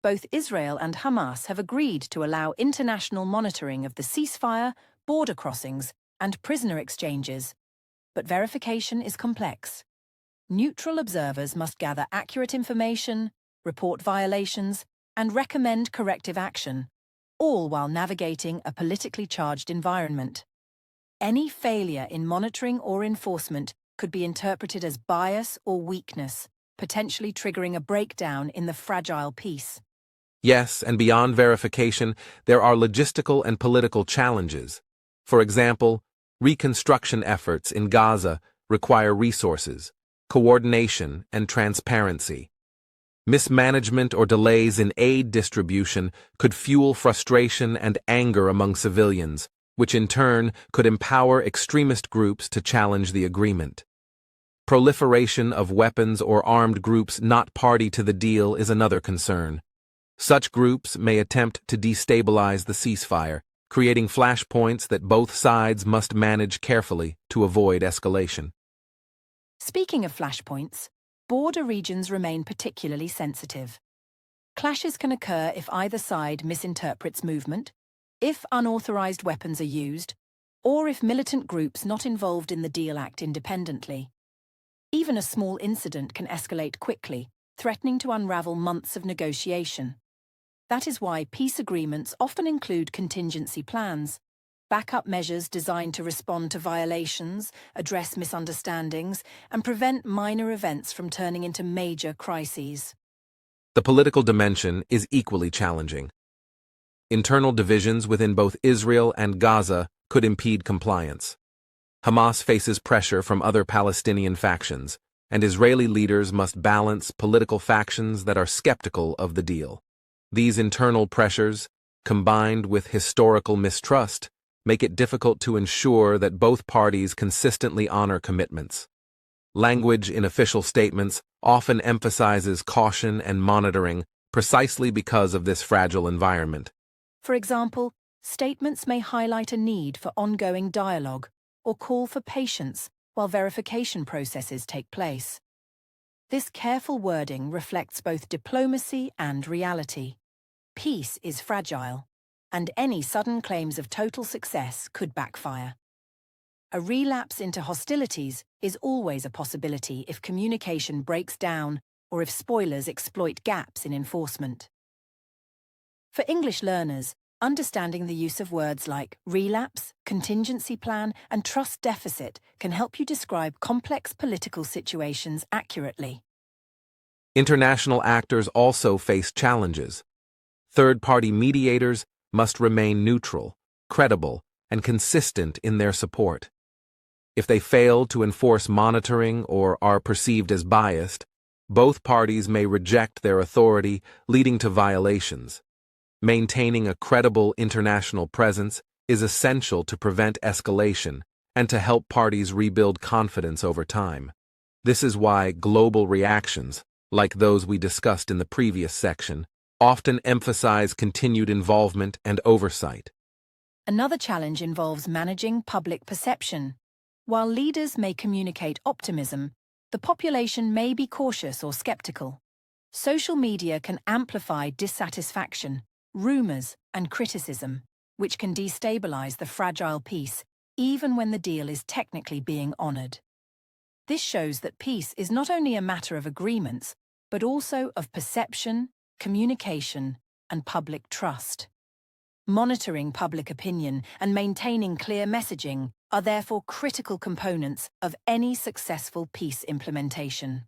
Both Israel and Hamas have agreed to allow international monitoring of the ceasefire, border crossings, and prisoner exchanges, but verification is complex. Neutral observers must gather accurate information, report violations, and recommend corrective action, all while navigating a politically charged environment. Any failure in monitoring or enforcement could be interpreted as bias or weakness, potentially triggering a breakdown in the fragile peace. Yes, and beyond verification, there are logistical and political challenges. For example, reconstruction efforts in Gaza require resources, coordination, and transparency. Mismanagement or delays in aid distribution could fuel frustration and anger among civilians, which in turn could empower extremist groups to challenge the agreement. Proliferation of weapons or armed groups not party to the deal is another concern. Such groups may attempt to destabilize the ceasefire, creating flashpoints that both sides must manage carefully to avoid escalation. Speaking of flashpoints, border regions remain particularly sensitive. Clashes can occur if either side misinterprets movement, if unauthorized weapons are used, or if militant groups not involved in the deal act independently. Even a small incident can escalate quickly, threatening to unravel months of negotiation. That is why peace agreements often include contingency plans, backup measures designed to respond to violations, address misunderstandings, and prevent minor events from turning into major crises. The political dimension is equally challenging. Internal divisions within both Israel and Gaza could impede compliance. Hamas faces pressure from other Palestinian factions, and Israeli leaders must balance political factions that are skeptical of the deal. These internal pressures, combined with historical mistrust, make it difficult to ensure that both parties consistently honor commitments. Language in official statements often emphasizes caution and monitoring precisely because of this fragile environment. For example, statements may highlight a need for ongoing dialogue or call for patience while verification processes take place. This careful wording reflects both diplomacy and reality. Peace is fragile, and any sudden claims of total success could backfire. A relapse into hostilities is always a possibility if communication breaks down or if spoilers exploit gaps in enforcement. For English learners, understanding the use of words like relapse, contingency plan, and trust deficit can help you describe complex political situations accurately. International actors also face challenges. Third-party mediators must remain neutral, credible, and consistent in their support. If they fail to enforce monitoring or are perceived as biased, both parties may reject their authority, leading to violations. Maintaining a credible international presence is essential to prevent escalation and to help parties rebuild confidence over time. This is why global reactions, like those we discussed in the previous section, often emphasize continued involvement and oversight. Another challenge involves managing public perception. While leaders may communicate optimism, the population may be cautious or skeptical. Social media can amplify dissatisfaction, rumors, and criticism, which can destabilize the fragile peace, even when the deal is technically being honored. This shows that peace is not only a matter of agreements, but also of perception, communication, and public trust. Monitoring public opinion and maintaining clear messaging are therefore critical components of any successful peace implementation.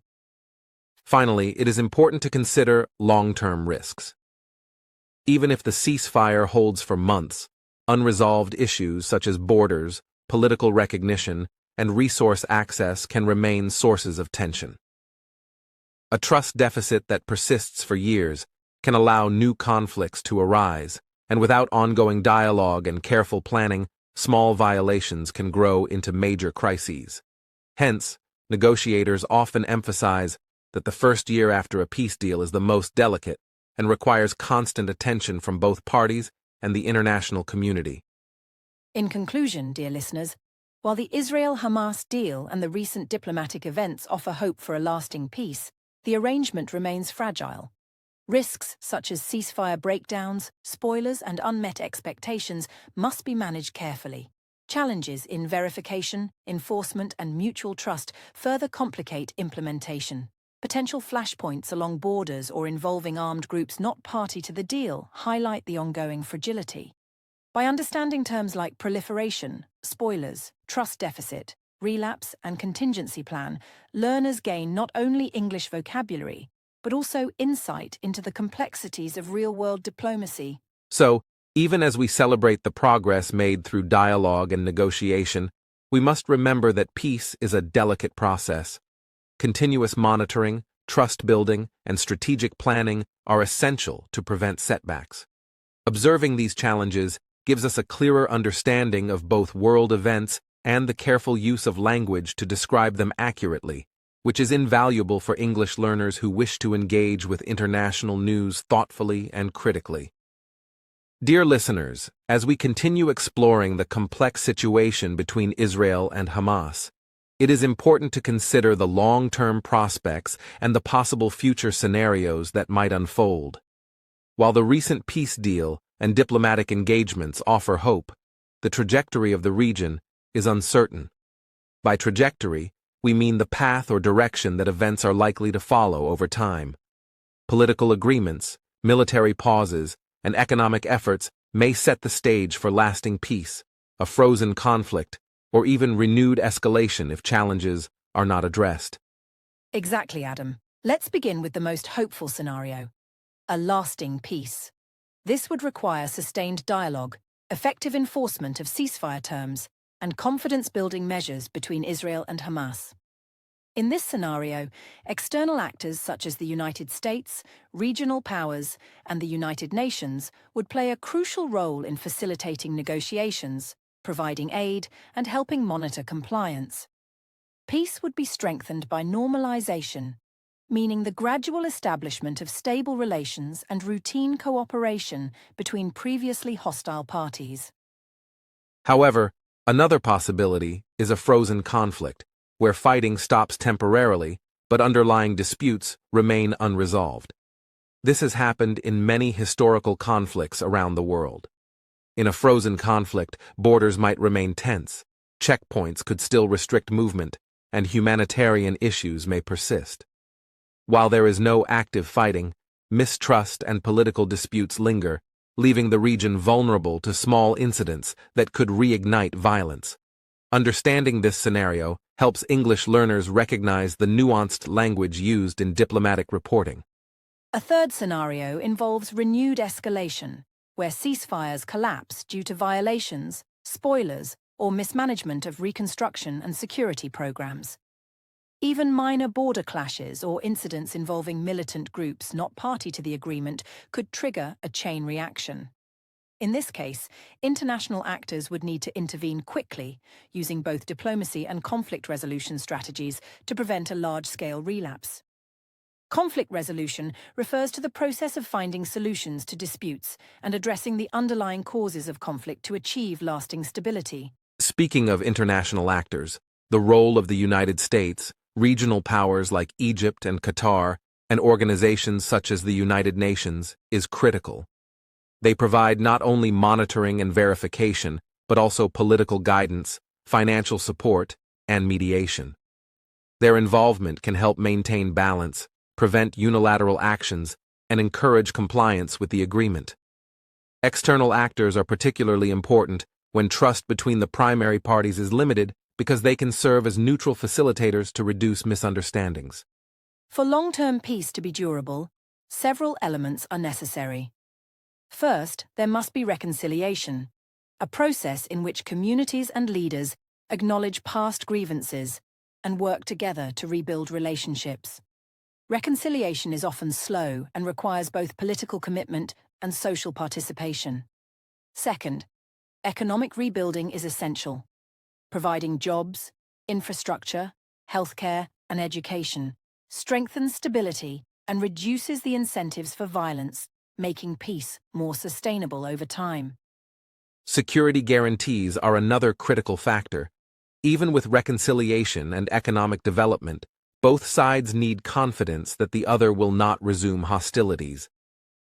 Finally, it is important to consider long-term risks. Even if the ceasefire holds for months, unresolved issues such as borders, political recognition, and resource access can remain sources of tension. A trust deficit that persists for years can allow new conflicts to arise, and without ongoing dialogue and careful planning, small violations can grow into major crises. Hence, negotiators often emphasize that the first year after a peace deal is the most delicate and requires constant attention from both parties and the international community. In conclusion, dear listeners, while the Israel-Hamas deal and the recent diplomatic events offer hope for a lasting peace, the arrangement remains fragile. Risks such as ceasefire breakdowns, spoilers, and unmet expectations must be managed carefully. Challenges in verification, enforcement, and mutual trust further complicate implementation. Potential flashpoints along borders or involving armed groups not party to the deal highlight the ongoing fragility. By understanding terms like proliferation, spoilers, trust deficit, relapse, and contingency plan, learners gain not only English vocabulary, but also insight into the complexities of real-world diplomacy. So, even as we celebrate the progress made through dialogue and negotiation, we must remember that peace is a delicate process. Continuous monitoring, trust building, and strategic planning are essential to prevent setbacks. Observing these challenges gives us a clearer understanding of both world events and the careful use of language to describe them accurately, which is invaluable for English learners who wish to engage with international news thoughtfully and critically. Dear listeners, as we continue exploring the complex situation between Israel and Hamas, it is important to consider the long-term prospects and the possible future scenarios that might unfold. While the recent peace deal and diplomatic engagements offer hope, the trajectory of the region is uncertain. By trajectory, we mean the path or direction that events are likely to follow over time. Political agreements, military pauses, and economic efforts may set the stage for lasting peace, a frozen conflict, or even renewed escalation if challenges are not addressed. Exactly, Adam. Let's begin with the most hopeful scenario: a lasting peace. This would require sustained dialogue, effective enforcement of ceasefire terms, and confidence-building measures between Israel and Hamas. In this scenario, external actors such as the United States, regional powers, and the United Nations would play a crucial role in facilitating negotiations, providing aid, and helping monitor compliance. Peace would be strengthened by normalization, meaning the gradual establishment of stable relations and routine cooperation between previously hostile parties. However, another possibility is a frozen conflict, where fighting stops temporarily, but underlying disputes remain unresolved. This has happened in many historical conflicts around the world. In a frozen conflict, borders might remain tense, checkpoints could still restrict movement, and humanitarian issues may persist. While there is no active fighting, mistrust and political disputes linger, leaving the region vulnerable to small incidents that could reignite violence. Understanding this scenario helps English learners recognize the nuanced language used in diplomatic reporting. A third scenario involves renewed escalation, where ceasefires collapse due to violations, spoilers, or mismanagement of reconstruction and security programs. Even minor border clashes or incidents involving militant groups not party to the agreement could trigger a chain reaction. In this case, international actors would need to intervene quickly, using both diplomacy and conflict resolution strategies to prevent a large-scale relapse. Conflict resolution refers to the process of finding solutions to disputes and addressing the underlying causes of conflict to achieve lasting stability. Speaking of international actors, The role of the United States, regional powers like Egypt and Qatar, and organizations such as the United Nations is critical. They provide not only monitoring and verification, but also political guidance, financial support, and mediation. Their involvement can help maintain balance, prevent unilateral actions, and encourage compliance with the agreement. External actors are particularly important when trust between the primary parties is limited because they can serve as neutral facilitators to reduce misunderstandings. For long-term peace to be durable, several elements are necessary. First, there must be reconciliation, a process in which communities and leaders acknowledge past grievances and work together to rebuild relationships. Reconciliation is often slow and requires both political commitment and social participation. Second, economic rebuilding is essential. Providing jobs, infrastructure, healthcare, and education strengthens stability and reduces the incentives for violence, making peace more sustainable over time. Security guarantees are another critical factor. Even with reconciliation and economic development, both sides need confidence that the other will not resume hostilities.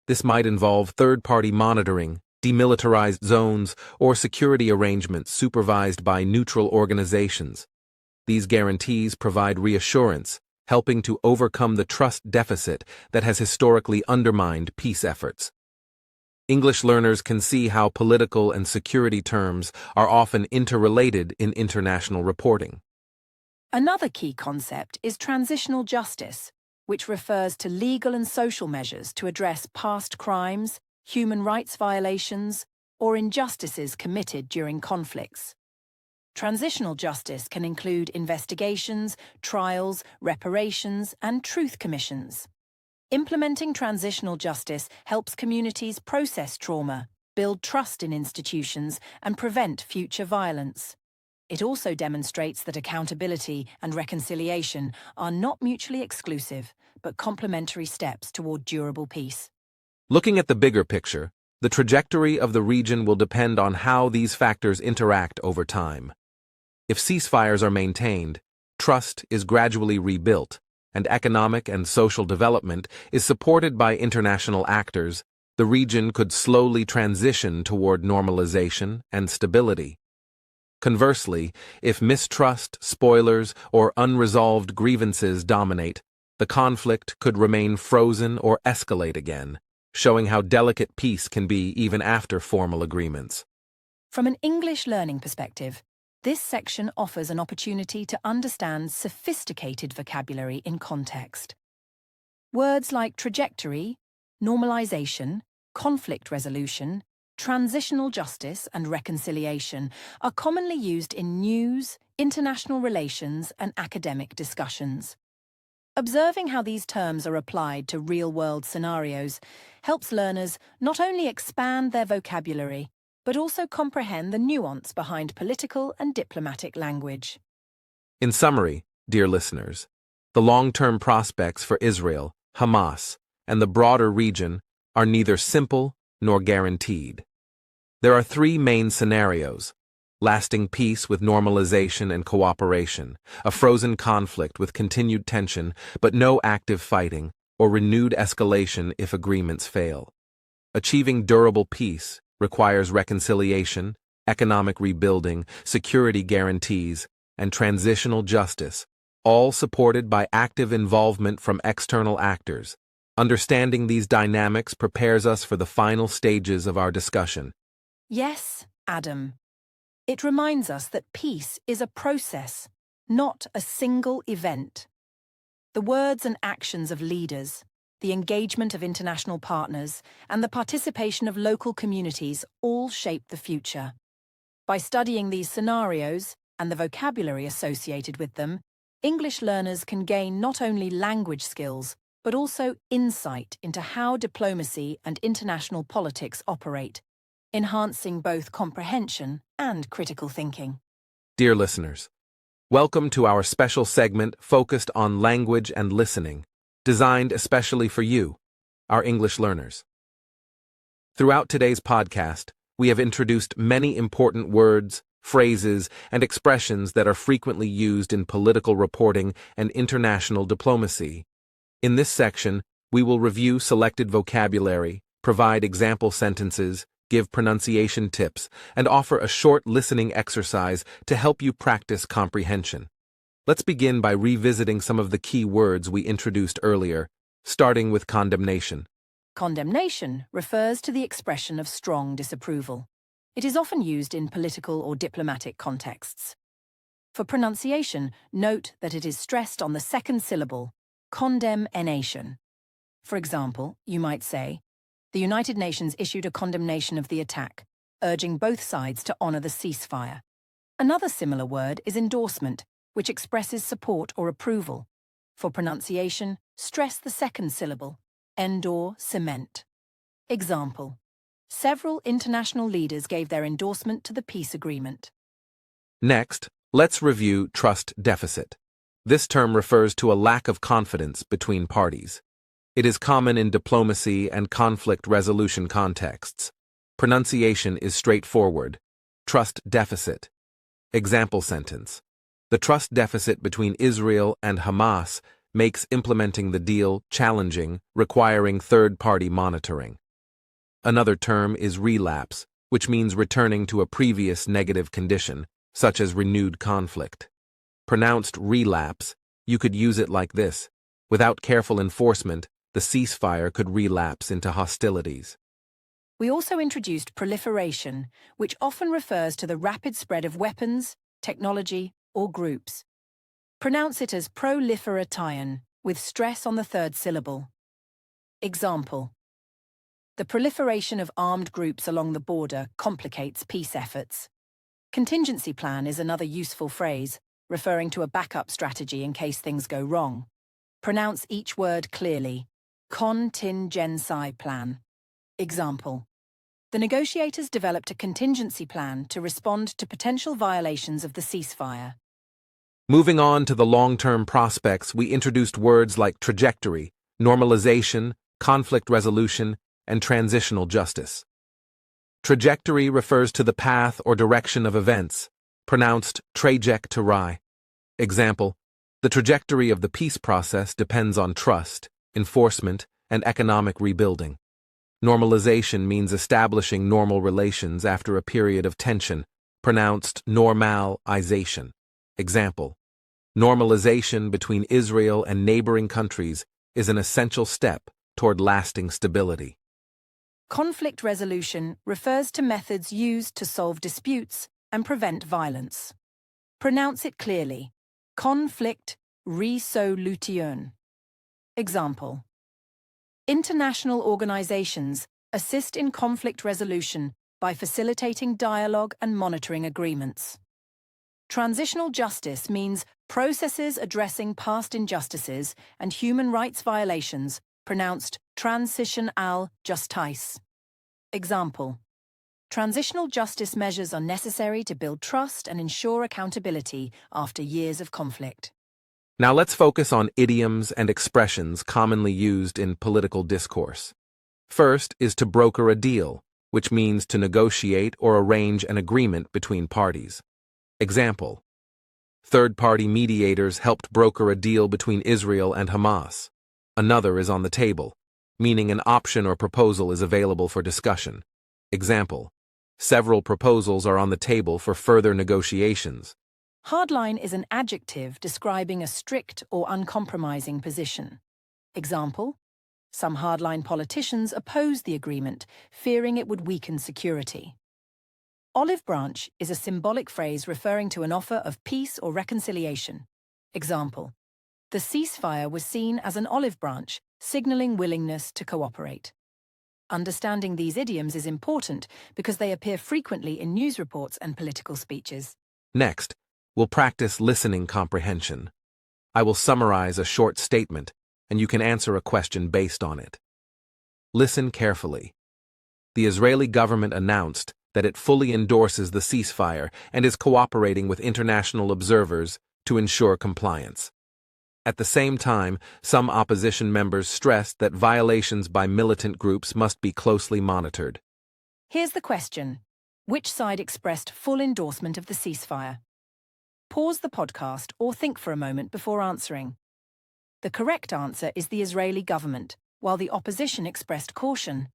This might involve third-party monitoring, demilitarized zones, or security arrangements supervised by neutral organizations. These guarantees provide reassurance, helping to overcome the trust deficit that has historically undermined peace efforts. English learners can see how political and security terms are often interrelated in international reporting. Another key concept is transitional justice, which refers to legal and social measures to address past crimes, human rights violations, or injustices committed during conflicts. Transitional justice can include investigations, trials, reparations, and truth commissions. Implementing transitional justice helps communities process trauma, build trust in institutions, and prevent future violence. It also demonstrates that accountability and reconciliation are not mutually exclusive, but complementary steps toward durable peace. Looking at the bigger picture, the trajectory of the region will depend on how these factors interact over time. If ceasefires are maintained, trust is gradually rebuilt, and economic and social development is supported by international actors, the region could slowly transition toward normalization and stability. Conversely, if mistrust, spoilers, or unresolved grievances dominate, the conflict could remain frozen or escalate again, showing how delicate peace can be even after formal agreements. From an English learning perspective, this section offers an opportunity to understand sophisticated vocabulary in context. Words like trajectory, normalization, conflict resolution, transitional justice, and reconciliation are commonly used in news, international relations, and academic discussions. Observing how these terms are applied to real-world scenarios helps learners not only expand their vocabulary, but also comprehend the nuance behind political and diplomatic language. In summary, dear listeners, the long-term prospects for Israel, Hamas, and the broader region are neither simple nor guaranteed. There are three main scenarios: lasting peace with normalization and cooperation, a frozen conflict with continued tension but no active fighting, or renewed escalation if agreements fail. Achieving durable peace requires reconciliation, economic rebuilding, security guarantees, and transitional justice, all supported by active involvement from external actors. Understanding these dynamics prepares us for the final stages of our discussion. Yes, Adam. It reminds us that peace is a process, not a single event. The words and actions of leaders, the engagement of international partners, and the participation of local communities all shape the future. By studying these scenarios and the vocabulary associated with them, English learners can gain not only language skills, but also insight into how diplomacy and international politics operate, enhancing both comprehension and critical thinking. Dear listeners, welcome to our special segment focused on language and listening, designed especially for you, our English learners. Throughout today's podcast, we have introduced many important words, phrases, and expressions that are frequently used in political reporting and international diplomacy. In this section, we will review selected vocabulary, provide example sentences, give pronunciation tips, and offer a short listening exercise to help you practice comprehension. Let's begin by revisiting some of the key words we introduced earlier, starting with condemnation. Condemnation refers to the expression of strong disapproval. It is often used in political or diplomatic contexts. For pronunciation, note that it is stressed on the second syllable, condemnation. For example, you might say, the United Nations issued a condemnation of the attack, urging both sides to honor the ceasefire. Another similar word is endorsement, which expresses support or approval. For pronunciation, stress the second syllable, endorsement. Example: several international leaders gave their endorsement to the peace agreement. Next, let's review trust deficit. This term refers to a lack of confidence between parties. It is common in diplomacy and conflict resolution contexts. Pronunciation is straightforward. Trust deficit. Example sentence: the trust deficit between Israel and Hamas makes implementing the deal challenging, requiring third-party monitoring. Another term is relapse, which means returning to a previous negative condition, such as renewed conflict. Pronounced relapse, you could use it like this: without careful enforcement, the ceasefire could relapse into hostilities. We also introduced proliferation, which often refers to the rapid spread of weapons, technology, or groups. Pronounce it as proliferation, with stress on the third syllable. Example: the proliferation of armed groups along the border complicates peace efforts. Contingency plan is another useful phrase, referring to a backup strategy in case things go wrong. Pronounce each word clearly. Contingency plan. Example: the negotiators developed a contingency plan to respond to potential violations of the ceasefire. Moving on to the long-term prospects, we introduced words like trajectory, normalization, conflict resolution, and transitional justice. Trajectory refers to the path or direction of events, pronounced trajectory. Example: the trajectory of the peace process depends on trust, enforcement, and economic rebuilding. Normalization means establishing normal relations after a period of tension, pronounced normalization. Example: normalization between Israel and neighboring countries is an essential step toward lasting stability. Conflict resolution refers to methods used to solve disputes and prevent violence. Pronounce it clearly. Conflict resolution. Example: international organizations assist in conflict resolution by facilitating dialogue and monitoring agreements. Transitional justice means processes addressing past injustices and human rights violations, pronounced transitional justice. Example: transitional justice measures are necessary to build trust and ensure accountability after years of conflict. Now let's focus on idioms and expressions commonly used in political discourse. First is to broker a deal, which means to negotiate or arrange an agreement between parties. Example: third-party mediators helped broker a deal between Israel and Hamas. Another is on the table, meaning an option or proposal is available for discussion. Example: several proposals are on the table for further negotiations. Hardline is an adjective describing a strict or uncompromising position. Example: some hardline politicians oppose the agreement, fearing it would weaken security. Olive branch is a symbolic phrase referring to an offer of peace or reconciliation. Example: the ceasefire was seen as an olive branch, signaling willingness to cooperate. Understanding these idioms is important because they appear frequently in news reports and political speeches. Next, we'll practice listening comprehension. I will summarize a short statement, and you can answer a question based on it. Listen carefully. The Israeli government announced that it fully endorses the ceasefire and is cooperating with international observers to ensure compliance. At the same time, some opposition members stressed that violations by militant groups must be closely monitored. Here's the question. Which side expressed full endorsement of the ceasefire? Pause the podcast or think for a moment before answering. The correct answer is the Israeli government, while the opposition expressed caution.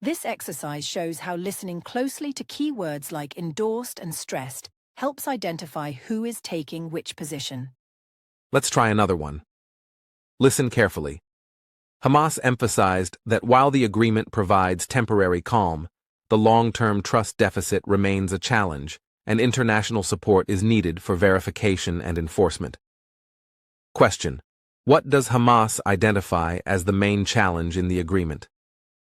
This exercise shows how listening closely to key words like endorsed and stressed helps identify who is taking which position. Let's try another one. Listen carefully. Hamas emphasized that while the agreement provides temporary calm, the long-term trust deficit remains a challenge, and international support is needed for verification and enforcement. Question: what does Hamas identify as the main challenge in the agreement?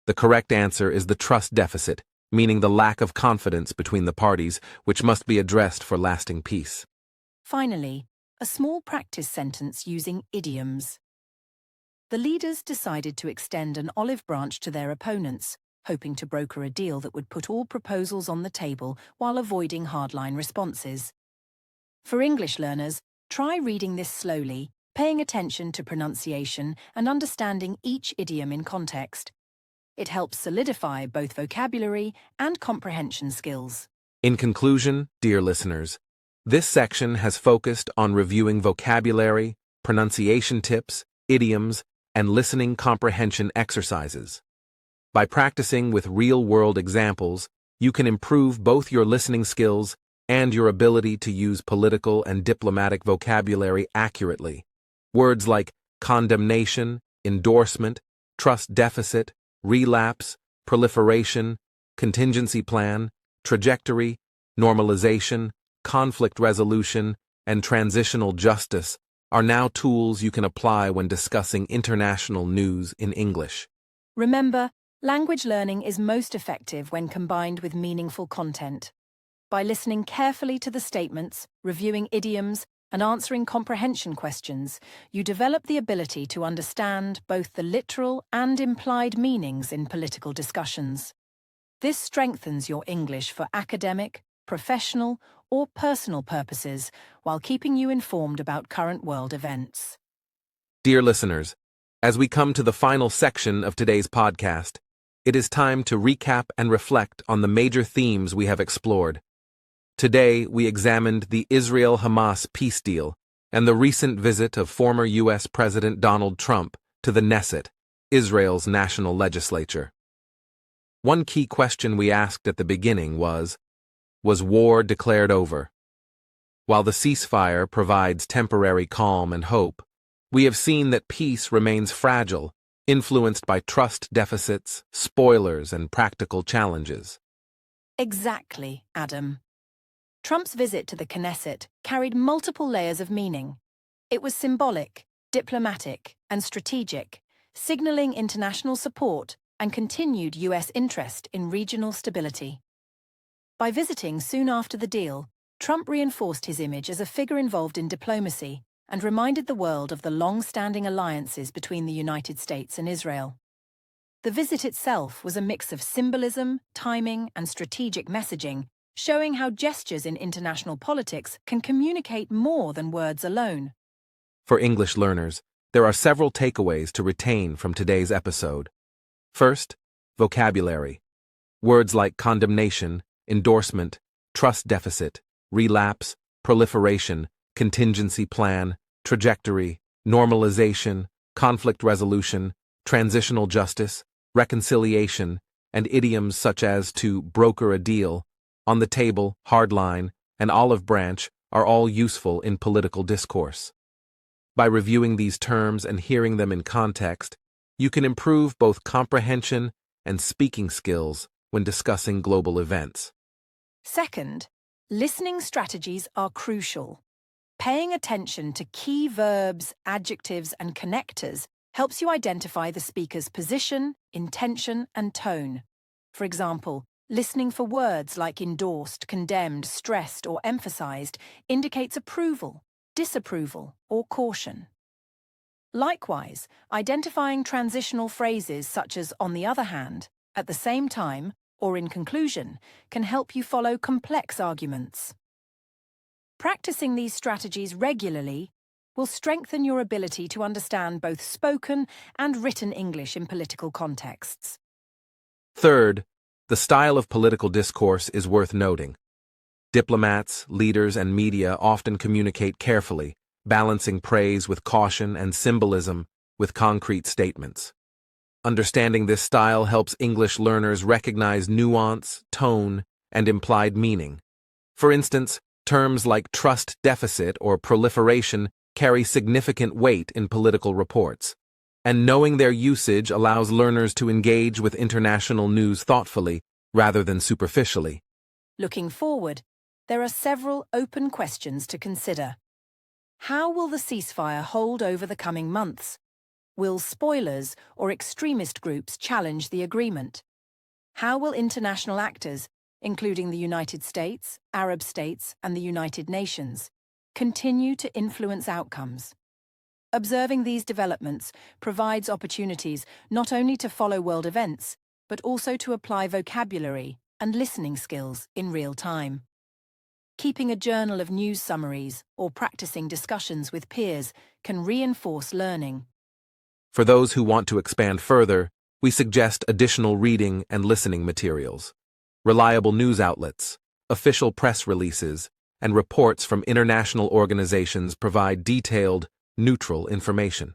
The correct answer is the trust deficit, meaning the lack of confidence between the parties, which must be addressed for lasting peace. Finally, a small practice sentence using idioms. The leaders decided to extend an olive branch to their opponents, hoping to broker a deal that would put all proposals on the table while avoiding hardline responses. For English learners, try reading this slowly, paying attention to pronunciation and understanding each idiom in context. It helps solidify both vocabulary and comprehension skills. In conclusion, dear listeners, this section has focused on reviewing vocabulary, pronunciation tips, idioms, and listening comprehension exercises. By practicing with real-world examples, you can improve both your listening skills and your ability to use political and diplomatic vocabulary accurately. Words like condemnation, endorsement, trust deficit, relapse, proliferation, contingency plan, trajectory, normalization, conflict resolution, and transitional justice are now tools you can apply when discussing international news in English. Remember, language learning is most effective when combined with meaningful content. By listening carefully to the statements, reviewing idioms, and answering comprehension questions, you develop the ability to understand both the literal and implied meanings in political discussions. This strengthens your English for academic, professional, or personal purposes while keeping you informed about current world events. Dear listeners, as we come to the final section of today's podcast, it is time to recap and reflect on the major themes we have explored. Today, we examined the Israel-Hamas peace deal and the recent visit of former U.S. President Donald Trump to the Knesset, Israel's national legislature. One key question we asked at the beginning was war declared over? While the ceasefire provides temporary calm and hope, we have seen that peace remains fragile, influenced by trust deficits, spoilers, and practical challenges. Exactly, Adam. Trump's visit to the Knesset carried multiple layers of meaning. It was symbolic, diplomatic, and strategic, signaling international support and continued U.S. interest in regional stability. By visiting soon after the deal, Trump reinforced his image as a figure involved in diplomacy and reminded the world of the long-standing alliances between the United States and Israel. The visit itself was a mix of symbolism, timing, and strategic messaging, showing how gestures in international politics can communicate more than words alone. For English learners, there are several takeaways to retain from today's episode. First, vocabulary. Words like condemnation, endorsement, trust deficit, relapse, proliferation, contingency plan, trajectory, normalization, conflict resolution, transitional justice, reconciliation, and idioms such as to broker a deal, on the table, hardline, and olive branch are all useful in political discourse. By reviewing these terms and hearing them in context, you can improve both comprehension and speaking skills when discussing global events. Second, listening strategies are crucial. Paying attention to key verbs, adjectives, and connectors helps you identify the speaker's position, intention, and tone. For example, listening for words like endorsed, condemned, stressed, or emphasized indicates approval, disapproval, or caution. Likewise, identifying transitional phrases such as on the other hand, at the same time, or in conclusion, can help you follow complex arguments. Practicing these strategies regularly will strengthen your ability to understand both spoken and written English in political contexts. Third, The style of political discourse is worth noting. Diplomats, leaders, and media often communicate carefully, balancing praise with caution and symbolism with concrete statements. Understanding this style helps English learners recognize nuance, tone, and implied meaning. For instance, terms like trust deficit or proliferation carry significant weight in political reports, and knowing their usage allows learners to engage with international news thoughtfully rather than superficially. Looking forward, there are several open questions to consider. How will the ceasefire hold over the coming months? Will spoilers or extremist groups challenge the agreement? How will international actors, including the United States, Arab states, and the United Nations, continue to influence outcomes? Observing these developments provides opportunities not only to follow world events, but also to apply vocabulary and listening skills in real time. Keeping a journal of news summaries or practicing discussions with peers can reinforce learning. For those who want to expand further, we suggest additional reading and listening materials. Reliable news outlets, official press releases, and reports from international organizations provide detailed, neutral information.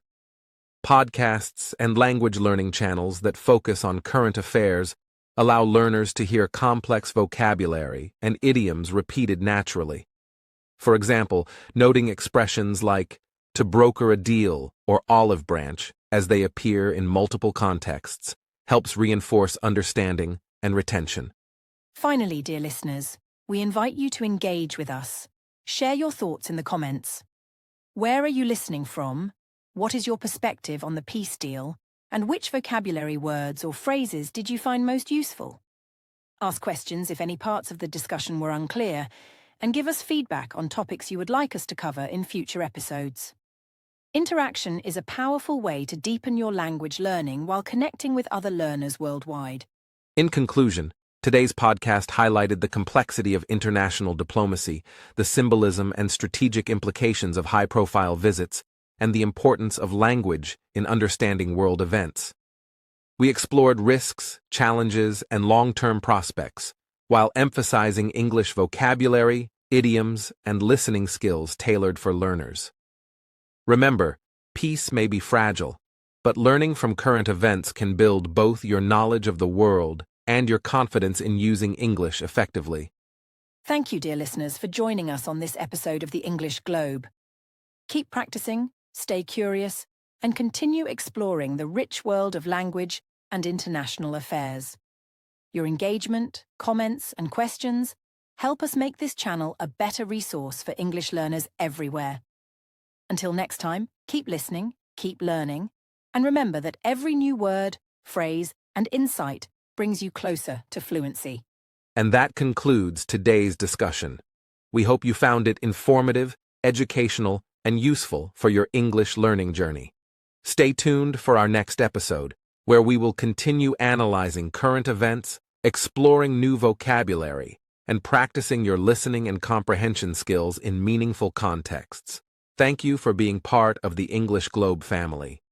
Podcasts and language learning channels that focus on current affairs allow learners to hear complex vocabulary and idioms repeated naturally. For example, noting expressions like to broker a deal or olive branch as they appear in multiple contexts helps reinforce understanding and retention. Finally, dear listeners, we invite you to engage with us. Share your thoughts in the comments. Where are you listening from? What is your perspective on the peace deal? And which vocabulary words or phrases did you find most useful? Ask questions if any parts of the discussion were unclear, and give us feedback on topics you would like us to cover in future episodes. Interaction is a powerful way to deepen your language learning while connecting with other learners worldwide. In conclusion, today's podcast highlighted the complexity of international diplomacy, the symbolism and strategic implications of high-profile visits, and the importance of language in understanding world events. We explored risks, challenges, and long-term prospects, while emphasizing English vocabulary, idioms, and listening skills tailored for learners. Remember, peace may be fragile, but learning from current events can build both your knowledge of the world and your confidence in using English effectively. Thank you, dear listeners, for joining us on this episode of the English Globe. Keep practicing, stay curious, and continue exploring the rich world of language and international affairs. Your engagement, comments, and questions help us make this channel a better resource for English learners everywhere. Until next time, keep listening, keep learning, and remember that every new word, phrase, and insight brings you closer to fluency. And that concludes today's discussion. We hope you found it informative, educational, and useful for your English learning journey. Stay tuned for our next episode, where we will continue analyzing current events, exploring new vocabulary, and practicing your listening and comprehension skills in meaningful contexts. Thank you for being part of the English Globe family.